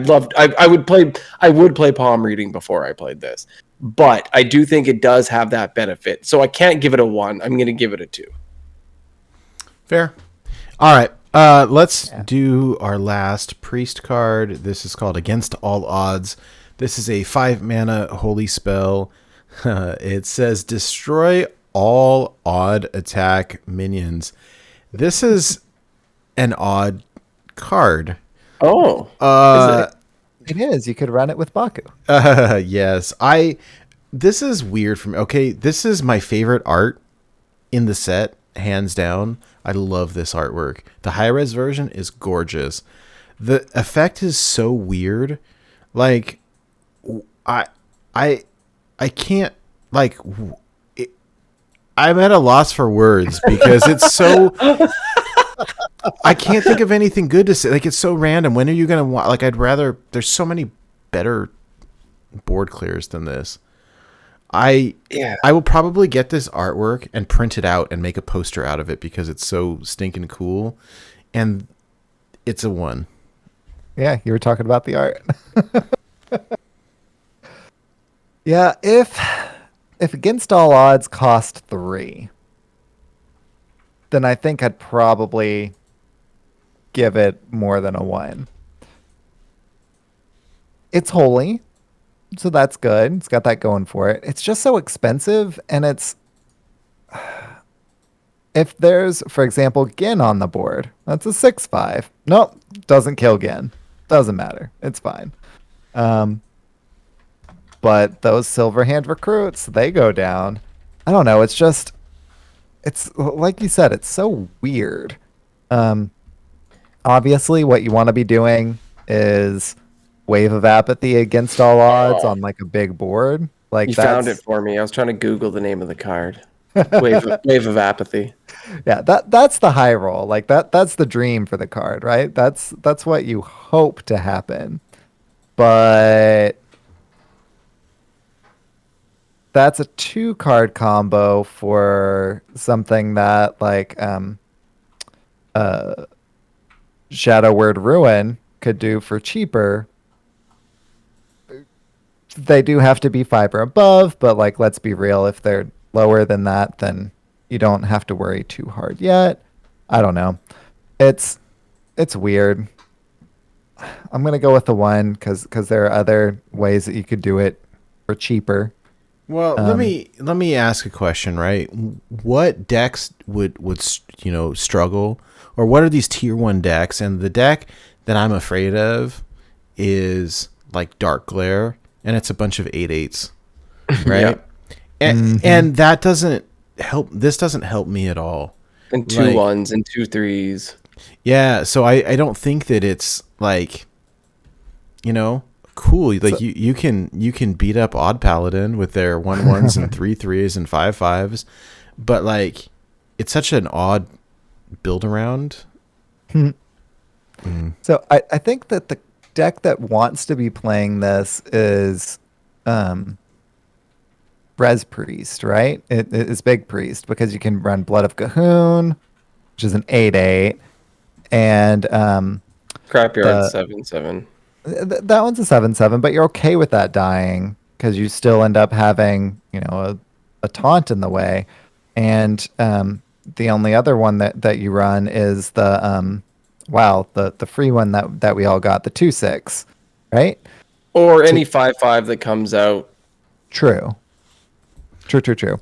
would play palm reading before I played this, but I do think it does have that benefit. So I can't give it a 1. I'm going to give it a 2. Fair. All right. Let's do our last priest card. This is called Against All Odds. This is a 5 mana holy spell. It says destroy all odd attack minions. This is an odd card. Oh, It is. You could run it with Baku. Yes. This is weird for me. Okay, this is my favorite art in the set, hands down. I love this artwork. The high-res version is gorgeous. The effect is so weird. Like, I can't, like, I'm at a loss for words because it's so... I can't think of anything good to say. Like, it's so random. When are you going to want... Like, there's so many better board clears than this. I will probably get this artwork and print it out and make a poster out of it because it's so stinking cool. And it's a 1. Yeah, you were talking about the art. Yeah, if Against All Odds cost 3, then I think I'd probably give it more than a 1. It's holy, so that's good. It's got that going for it. It's just so expensive, and it's... If there's, for example, Gin on the board, that's a 6/5. Nope, doesn't kill Gin. Doesn't matter. It's fine. But those Silverhand recruits, they go down. I don't know. It's just... It's like you said, it's so weird. Obviously, what you want to be doing is Wave of Apathy Against All Odds on like a big board. Like you found it for me. I was trying to Google the name of the card. Wave of Apathy. Yeah, that's the high roll. Like that's the dream for the card, right? That's what you hope to happen. But that's a 2-card combo for something that like Shadow Word Ruin could do for cheaper. They do have to be 5 or above, but like let's be real, if they're lower than that, then you don't have to worry too hard yet. I don't know. It's weird. I'm gonna go with the 1 because there are other ways that you could do it for cheaper. Well, let me ask a question, right? What decks would struggle, or what are these tier 1 decks? And the deck that I'm afraid of is like Dark Glare, and it's a bunch of 8/8s, right? And that doesn't help. This doesn't help me at all. And 2 1s and 2 3s. Yeah, so I don't think that it's like, cool. Like so, you can beat up Odd Paladin with their 1/1s and 3/3s and 5/5s, but like it's such an odd build around. So I think that the deck that wants to be playing this is Res Priest, right? It is Big Priest because you can run Blood of Cahoon, which is an 8/8, and Scrapyard 7/7. That one's a 7/7, but you're okay with that dying because you still end up having, a taunt in the way. And the only other one that you run is the free one that we all got, the 2/6, right? Or any 5/5 that comes out. True.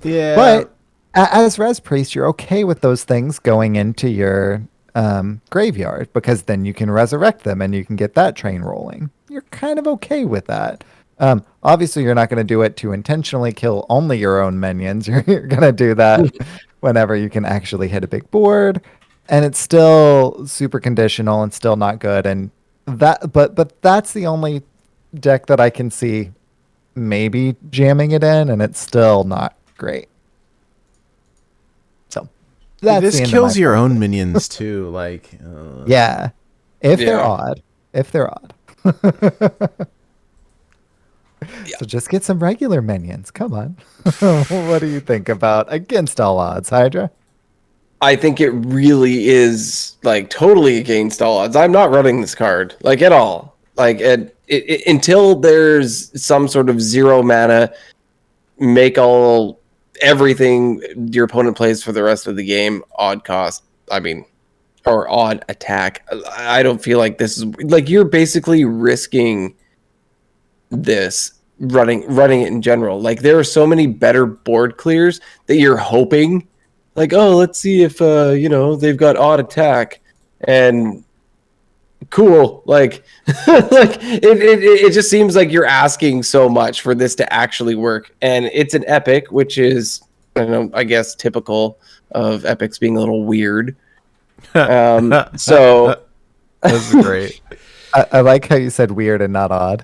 Yeah. But as Res Priest, you're okay with those things going into your graveyard because then you can resurrect them and you can get that train rolling. You're kind of okay with that. Obviously, you're not going to do it to intentionally kill only your own minions. You're going to do that whenever you can actually hit a big board. and it's still super conditional and still not good. And but that's the only deck that I can see maybe jamming it in, and it's still not great. So that's This the end of kills my your point. own minions too. Like, Yeah, if they're Yeah. odd, if they're odd. So just get some regular minions. Come on. What do you think about against all odds, Hydra? I think it really is like totally against all odds. I'm not running this card like at all. Like until there's some sort of 0 mana, make all everything your opponent plays for the rest of the game odd cost. I mean, or odd attack. I don't feel like this is like you're basically risking this running it in general. Like there are so many better board clears that you're hoping like, oh, let's see if they've got odd attack and cool. Like like it just seems like you're asking so much for this to actually work. And it's an epic, which is I guess typical of epics being a little weird. So that's great. I like how you said weird and not odd.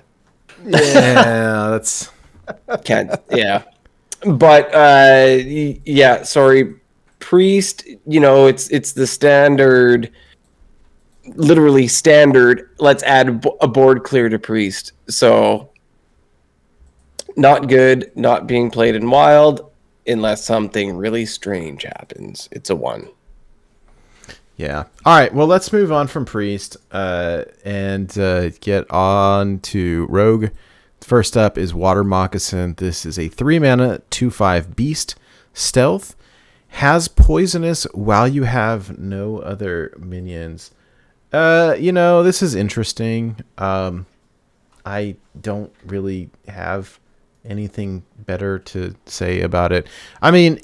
Yeah, that's can't but yeah, sorry, priest, it's the standard, literally standard, let's add a board clear to priest. So not good, not being played in wild unless something really strange happens. It's a 1. yeah. All right. Well, let's move on from priest and get on to rogue. First up is Water Moccasin. This is a 3-mana 2/5 beast, stealth, has poisonous while you have no other minions. This is interesting. I don't really have anything better to say about it. I mean,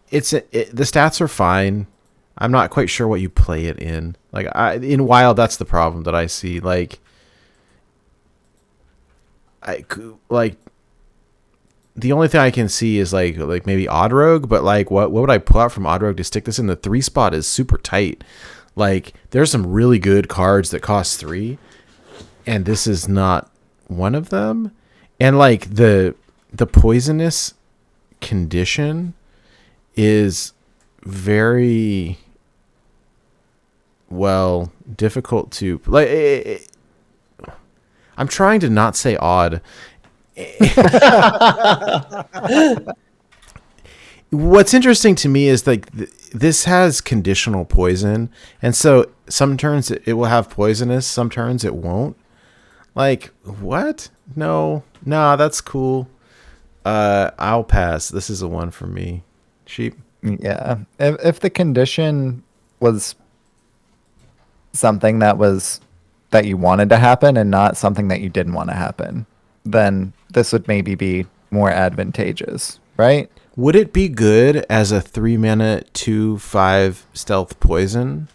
the stats are fine. I'm not quite sure what you play it in. Like in wild, that's the problem that I see. Like the only thing I can see is like maybe Odd Rogue, but like what would I pull out from Odd Rogue to stick this in? The 3 spot is super tight. Like there's some really good cards that cost 3, and this is not one of them. And like the poisonous condition is very difficult to like. I'm trying to not say odd. What's interesting to me is like this has conditional poison, and so some turns it will have poisonous, some turns it won't. Like what? No, that's cool. I'll pass. This is a 1 for me. Sheep. Yeah. If the condition was something that you wanted to happen and not something that you didn't want to happen, then this would maybe be more advantageous, right? Would it be good as a 3-mana 2/5 stealth poison?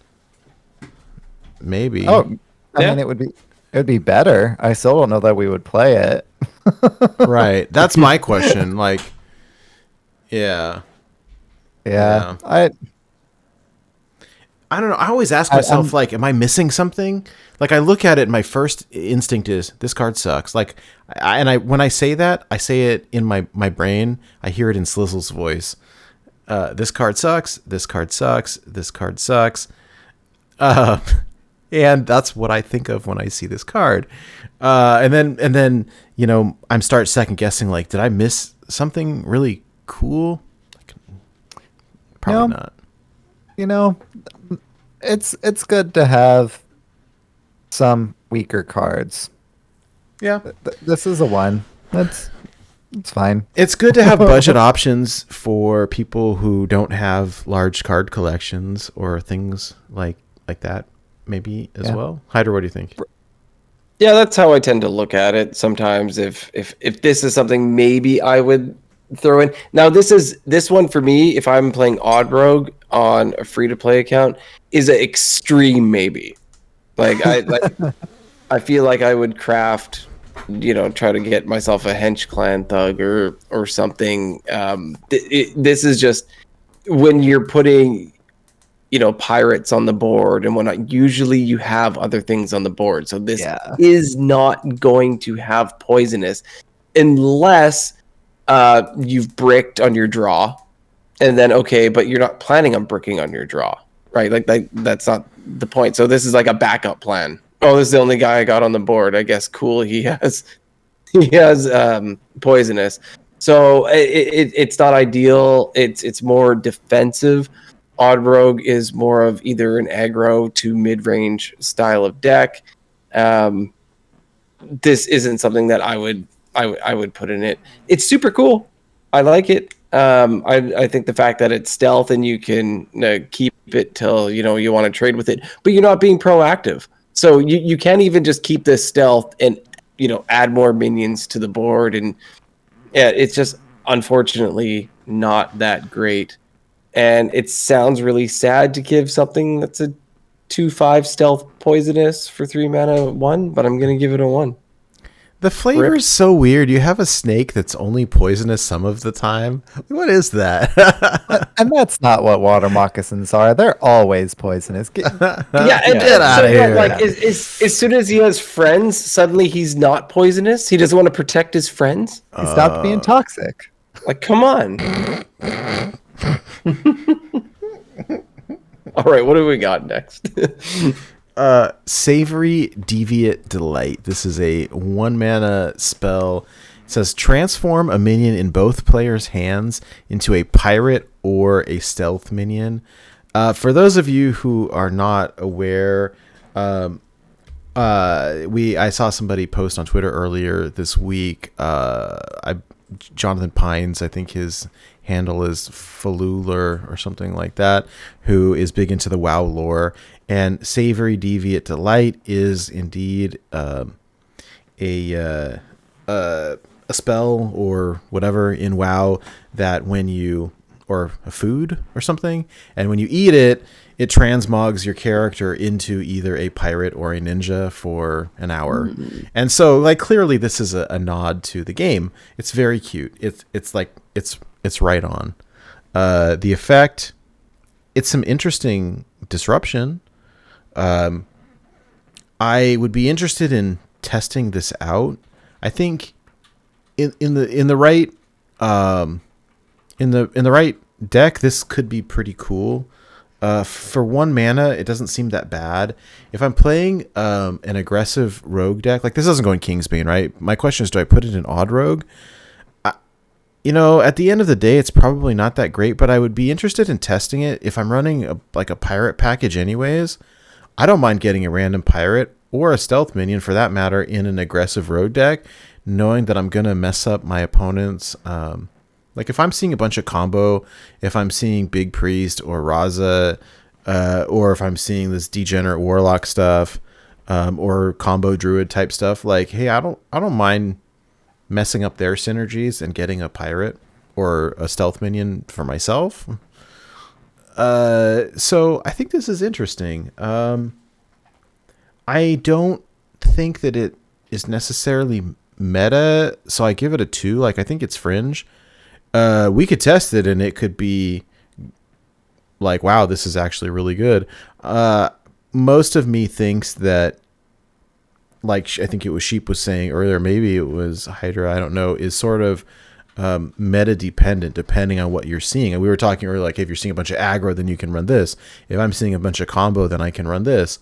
Maybe. Oh, I mean, it would be better. I still don't know that we would play it. Right. That's my question. Like, yeah. Yeah. I don't know. I always ask myself, like, am I missing something? Like, I look at it, and my first instinct is, this card sucks. Like, when I say that, I say it in my brain. I hear it in Slizzle's voice. This card sucks. This card sucks. This card sucks. And that's what I think of when I see this card. And then I'm start second guessing, like, did I miss something really cool? Like, probably not. It's good to have some weaker cards. Yeah. This is a 1. It's fine. It's good to have budget options for people who don't have large card collections or things like that, maybe as well. Hydra, what do you think? Yeah, that's how I tend to look at it. Sometimes if this is something maybe I would throw in. Now this one for me, if I'm playing Odd Rogue on a free to play account, is an extreme maybe. Like I feel like I would craft, try to get myself a hench clan thug or something. This is just when you're putting pirates on the board and whatnot. Usually you have other things on the board. So this Yeah. is not going to have poisonous unless you've bricked on your draw. And then, okay, but you're not planning on bricking on your draw, right? Like that's not the point. So this is like a backup plan. Oh, this is the only guy I got on the board. I guess cool. He has poisonous. So it's not ideal. It's more defensive. Odd Rogue is more of either an aggro to mid-range style of deck. This isn't something that I would put in it. It's super cool. I like it. I think the fact that it's stealth and you can keep it till you want to trade with it, but you're not being proactive. So you can't even just keep this stealth and add more minions to the board, and yeah, it's just unfortunately not that great. And it sounds really sad to give something that's a 2/5 stealth poisonous for 3 mana 1, but I'm gonna give it a 1. The flavor is so weird. You have a snake that's only poisonous some of the time. What is that? And that's not what water moccasins are. They're always poisonous. Get out of here. Like, as soon as he has friends, suddenly he's not poisonous. He doesn't want to protect his friends. He stopped being toxic. Like, come on. All right, what do we got next? Savory Deviate Delight. This is a 1 mana spell. It says transform a minion in both players' hands into a pirate or a stealth minion. For those of you who are not aware, I saw somebody post on Twitter earlier this week. Jonathan Pines, I think his handle is Falular or something like that, who is big into the WoW lore. And Savory Deviate Delight is indeed a spell or whatever in WoW that or a food or something, and when you eat it, it transmogs your character into either a pirate or a ninja for an hour. And so, like, clearly this is a nod to the game. It's very cute. It's right on. The effect, it's some interesting disruption. I would be interested in testing this out. I think in the right deck, this could be pretty cool. For 1 mana, it doesn't seem that bad. If I'm playing an aggressive rogue deck, like this doesn't go in Kingsbane, right? My question is, do I put it in Odd Rogue? At the end of the day, it's probably not that great, but I would be interested in testing it. If I'm running a pirate package anyways, I don't mind getting a random pirate or a stealth minion for that matter in an aggressive rogue deck, knowing that I'm going to mess up my opponent's. Like if I'm seeing a bunch of combo, if I'm seeing Big Priest or Raza, or if I'm seeing this degenerate warlock stuff, or combo druid type stuff, like, hey, I don't mind messing up their synergies and getting a pirate or a stealth minion for myself. So I think this is interesting. I don't think that it is necessarily meta, so I give it a 2. Like, I think it's fringe. We could test it and it could be like, wow, this is actually really good. Most of me thinks that, like, I think it was Sheep was saying earlier, maybe it was Hydra, I don't know, is sort of meta dependent depending on what you're seeing. And we were talking earlier, like, if you're seeing a bunch of aggro, then you can run this. If I'm seeing a bunch of combo, then I can run this.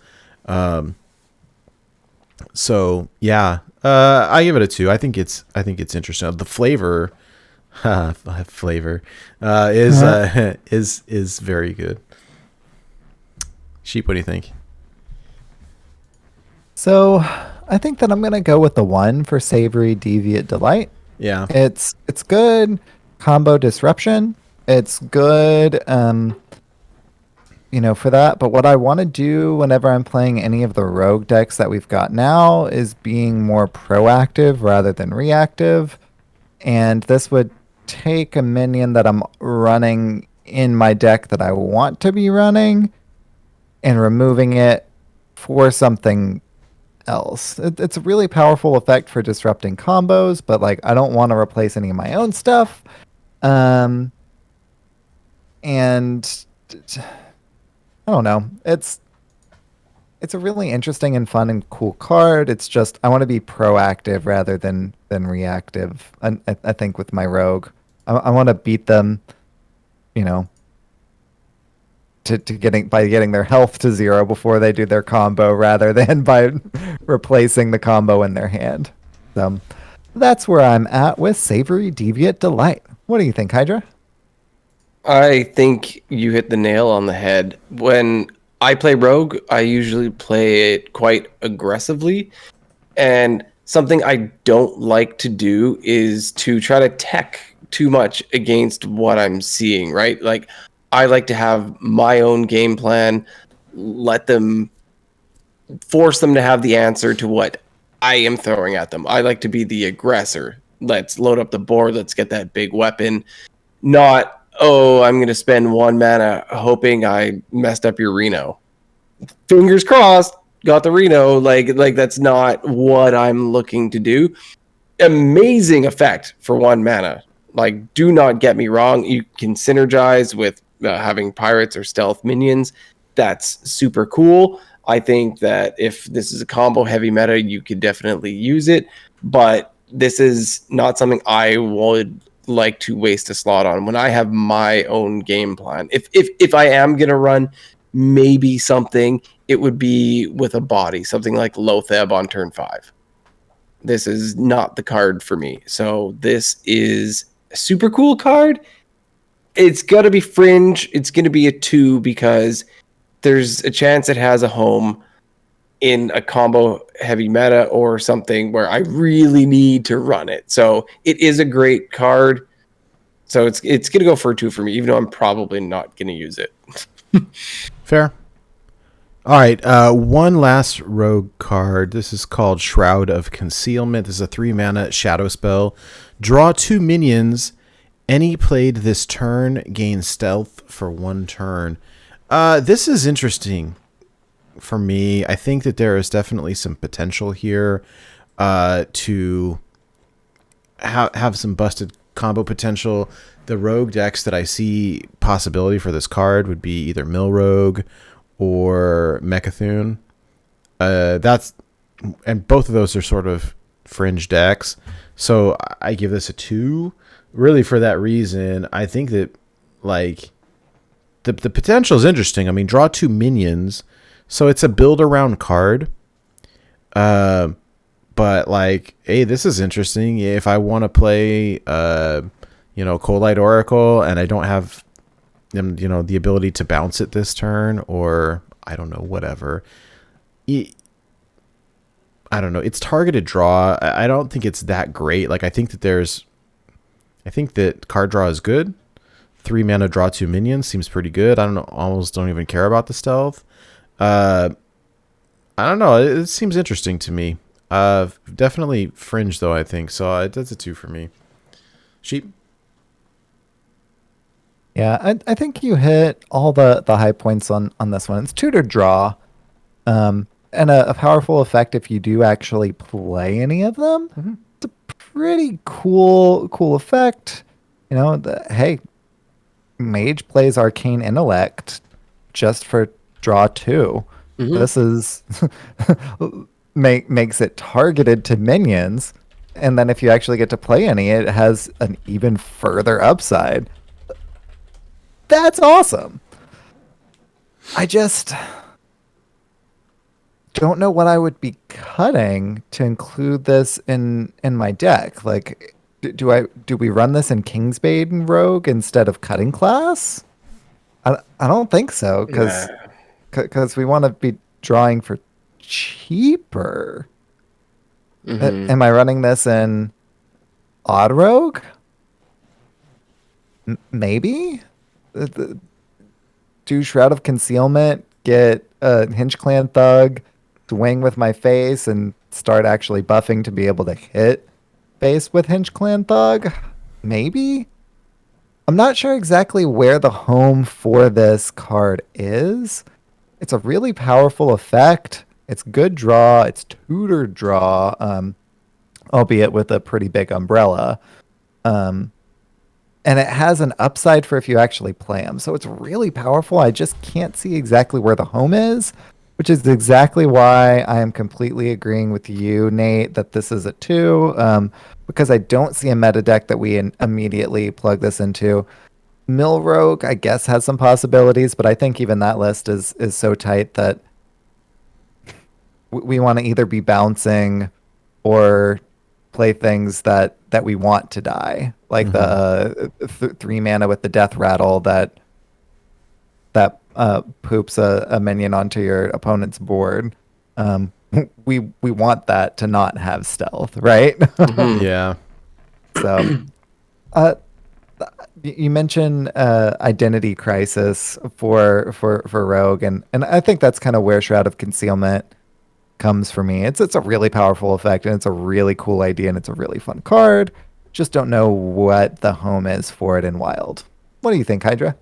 So yeah, I give it a 2. I think it's interesting. The flavor is very good. Sheep, what do you think? So I think that I'm gonna go with the 1 for Savory Deviate Delight. Yeah, it's good combo disruption. It's good, for that. But what I want to do whenever I'm playing any of the rogue decks that we've got now is being more proactive rather than reactive. And this would take a minion that I'm running in my deck that I want to be running and removing it for something else. It's a really powerful effect for disrupting combos, but like I don't want to replace any of my own stuff. And I don't know. It's a really interesting and fun and cool card. It's just I want to be proactive rather than reactive. I think with my rogue, I want to beat them, you know, to getting their health to 0 before they do their combo, rather than by replacing the combo in their hand. So that's where I'm at with Savory Deviant Delight. What do you think, Hydra? I think you hit the nail on the head. When I play Rogue, I usually play it quite aggressively. And something I don't like to do is to try to tech too much against what I'm seeing, right? Like, I like to have my own game plan, force them to have the answer to what I am throwing at them. I like to be the aggressor. Let's load up the board. Let's get that big weapon. Not, oh, I'm going to spend 1 mana hoping I messed up your Reno. Fingers crossed, got the Reno. Like that's not what I'm looking to do. Amazing effect for 1 mana. Like, do not get me wrong. You can synergize with having pirates or stealth minions. That's super cool. I think that if this is a combo heavy meta, you could definitely use it. But this is not something I would like to waste a slot on when I have my own game plan. If I am gonna run maybe something, it would be with a body, something like Lotheb on turn 5. This is not the card for me. So this is a super cool card. It's gonna be fringe. It's gonna be a 2 because there's a chance it has a home in a combo heavy meta or something where I really need to run it. So it is a great card. So it's gonna go for a 2 for me, even though I'm probably not gonna use it. Fair. All right, one last rogue card. This is called Shroud of Concealment. This is a 3-mana shadow spell. Draw 2 minions. Any played this turn gains stealth for 1 turn. This is interesting for me. I think that there is definitely some potential here to have some busted combo potential. The rogue decks that I see possibility for this card would be either Mill Rogue or Mechathune. And both of those are sort of fringe decks. So I give this a 2. Really, for that reason, I think that like the potential is interesting. I mean, draw 2 minions, so it's a build around card. But like, hey, this is interesting. If I want to play, Coldlight Oracle, and I don't have the ability to bounce it this turn, or I don't know, whatever. I don't know. It's targeted draw. I don't think it's that great. Like, I think that card draw is good. 3 mana, draw 2 minions seems pretty good. I don't know. Almost don't even care about the stealth. I don't know. It seems interesting to me. Definitely fringe though, I think. So that's a 2 for me. Sheep. Yeah, I think you hit all the high points on this one. It's tutor draw, and a powerful effect if you do actually play any of them. Mm-hmm. It's a pretty cool effect. Hey, Mage plays Arcane Intellect just for draw 2. Mm-hmm. This is makes it targeted to minions, and then if you actually get to play any, it has an even further upside. That's awesome. I just don't know what I would be cutting to include this in my deck. Like, do we run this in Kingsbane and Rogue instead of Cutting Class? I don't think so, because we want to be drawing for cheaper. Mm-hmm. Am I running this in Odd Rogue? Maybe. Do Shroud of Concealment, get a Hinge Clan Thug, swing with my face, and start actually buffing to be able to hit face with Hinge Clan Thug? Maybe? I'm not sure exactly where the home for this card is. It's a really powerful effect. It's good draw. It's tutor draw, albeit with a pretty big umbrella. and it has an upside for if you actually play them. So it's really powerful. I just can't see exactly where the home is, which is exactly why I am completely agreeing with you, Nate, that this is a 2, because I don't see a meta deck that we immediately plug this into. Mill Rogue, I guess, has some possibilities, but I think even that list is so tight that we want to either be bouncing or play things that we want to die, like the 3 mana with the Death Rattle that poops a minion onto your opponent's board. We want that to not have stealth, right? Yeah. So, you mentioned Identity Crisis for Rogue, and I think that's kind of where Shroud of Concealment comes for me. It's a really powerful effect, and it's a really cool idea, and it's a really fun card. Just don't know what the home is for it in Wild. What do you think, Hydra?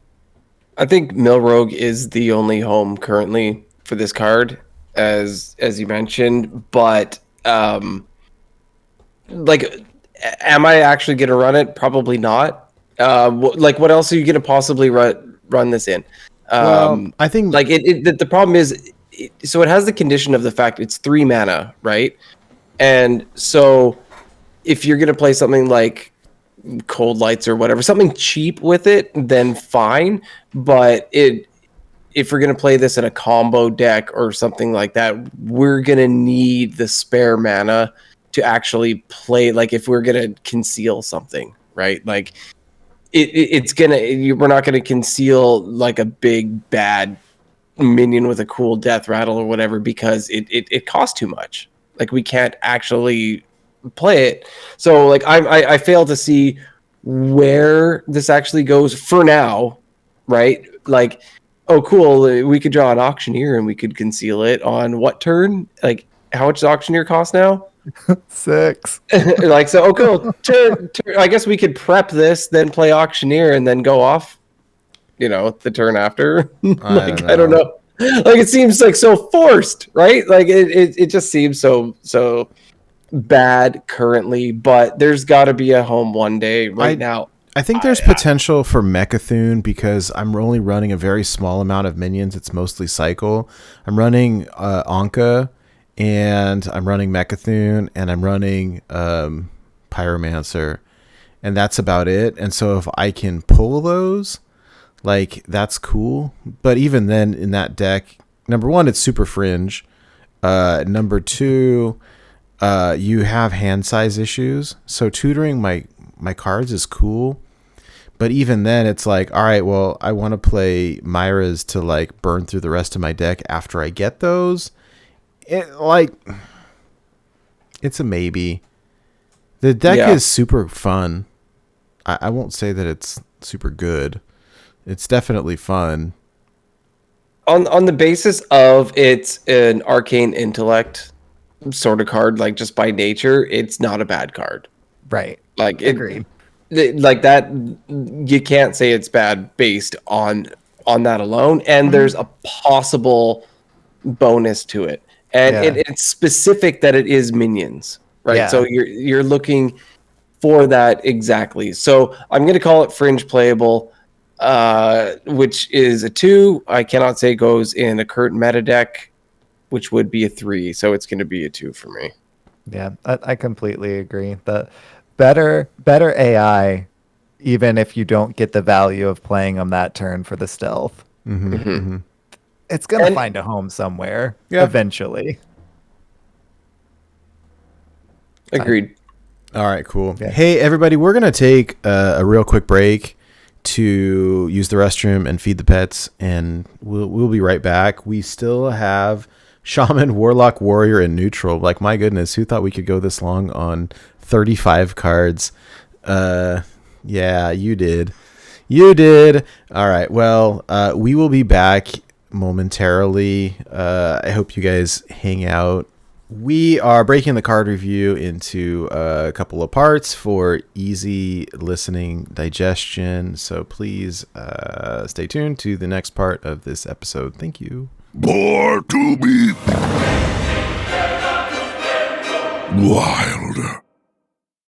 I think Mill Rogue is the only home currently for this card, as you mentioned. But like, am I actually going to run it? Probably not. Like, what else are you going to possibly run this in? Well, I think like the problem is, so it has the condition of the fact it's 3 mana, right? And so if you're going to play something like Cold Lights or whatever, something cheap with it, then fine. But if we're going to play this in a combo deck or something like that, we're going to need the spare mana to actually play. Like, if we're going to conceal something, right? Like, we're not going to conceal like a big bad minion with a cool Death Rattle or whatever, because it costs too much. Like, we can't actually play it. So like, I fail to see where this actually goes for now, right? Like, oh cool, we could draw an Auctioneer and we could conceal it on what turn? Like, how much does Auctioneer cost now? 6. Like, so, oh cool, turn, I guess we could prep this, then play Auctioneer, and then go off, the turn after. Like, I don't know. Like, it seems like so forced, right? Like, it just seems so bad currently, but there's got to be a home one day. Now, I think there's potential for Mechathune, because I'm only running a very small amount of minions. It's mostly cycle. I'm running Anka, and I'm running Mechathune, and I'm running Pyromancer, and that's about it. And so if I can pull those, like, that's cool. But even then, in that deck, number one, it's super fringe. Number two, you have hand size issues. So tutoring my cards is cool. But even then, it's like, all right, well, I want to play Myra's to like burn through the rest of my deck after I get those. It's a maybe. The deck is super fun. I won't say that it's super good. It's definitely fun. On the basis of it's an arcane intellect sort of card, like, just by nature, it's not a bad card. Right. Like, agreed. Like that, you can't say it's bad based on that alone. And there's a possible bonus to it, and it's specific that it is minions, right? Yeah. So you're looking for that exactly. So I'm going to call it fringe playable, which is a 2. I cannot say goes in a current meta deck, which would be a 3. So it's going to be a 2 for me. Yeah, I completely agree. The better AI, even if you don't get the value of playing them that turn for the stealth. It's going to find a home somewhere eventually. Agreed. All right, cool. Yeah. Hey, everybody, we're going to take a real quick break to use the restroom and feed the pets, and we'll be right back. We still have Shaman, Warlock, Warrior, and Neutral. Like, my goodness, who thought we could go this long on 35 cards? Yeah, you did. You did. All right, well, we will be back momentarily. I hope you guys hang out. We are breaking the card review into a couple of parts for easy listening digestion. So please stay tuned to the next part of this episode. Thank you. More to be wild.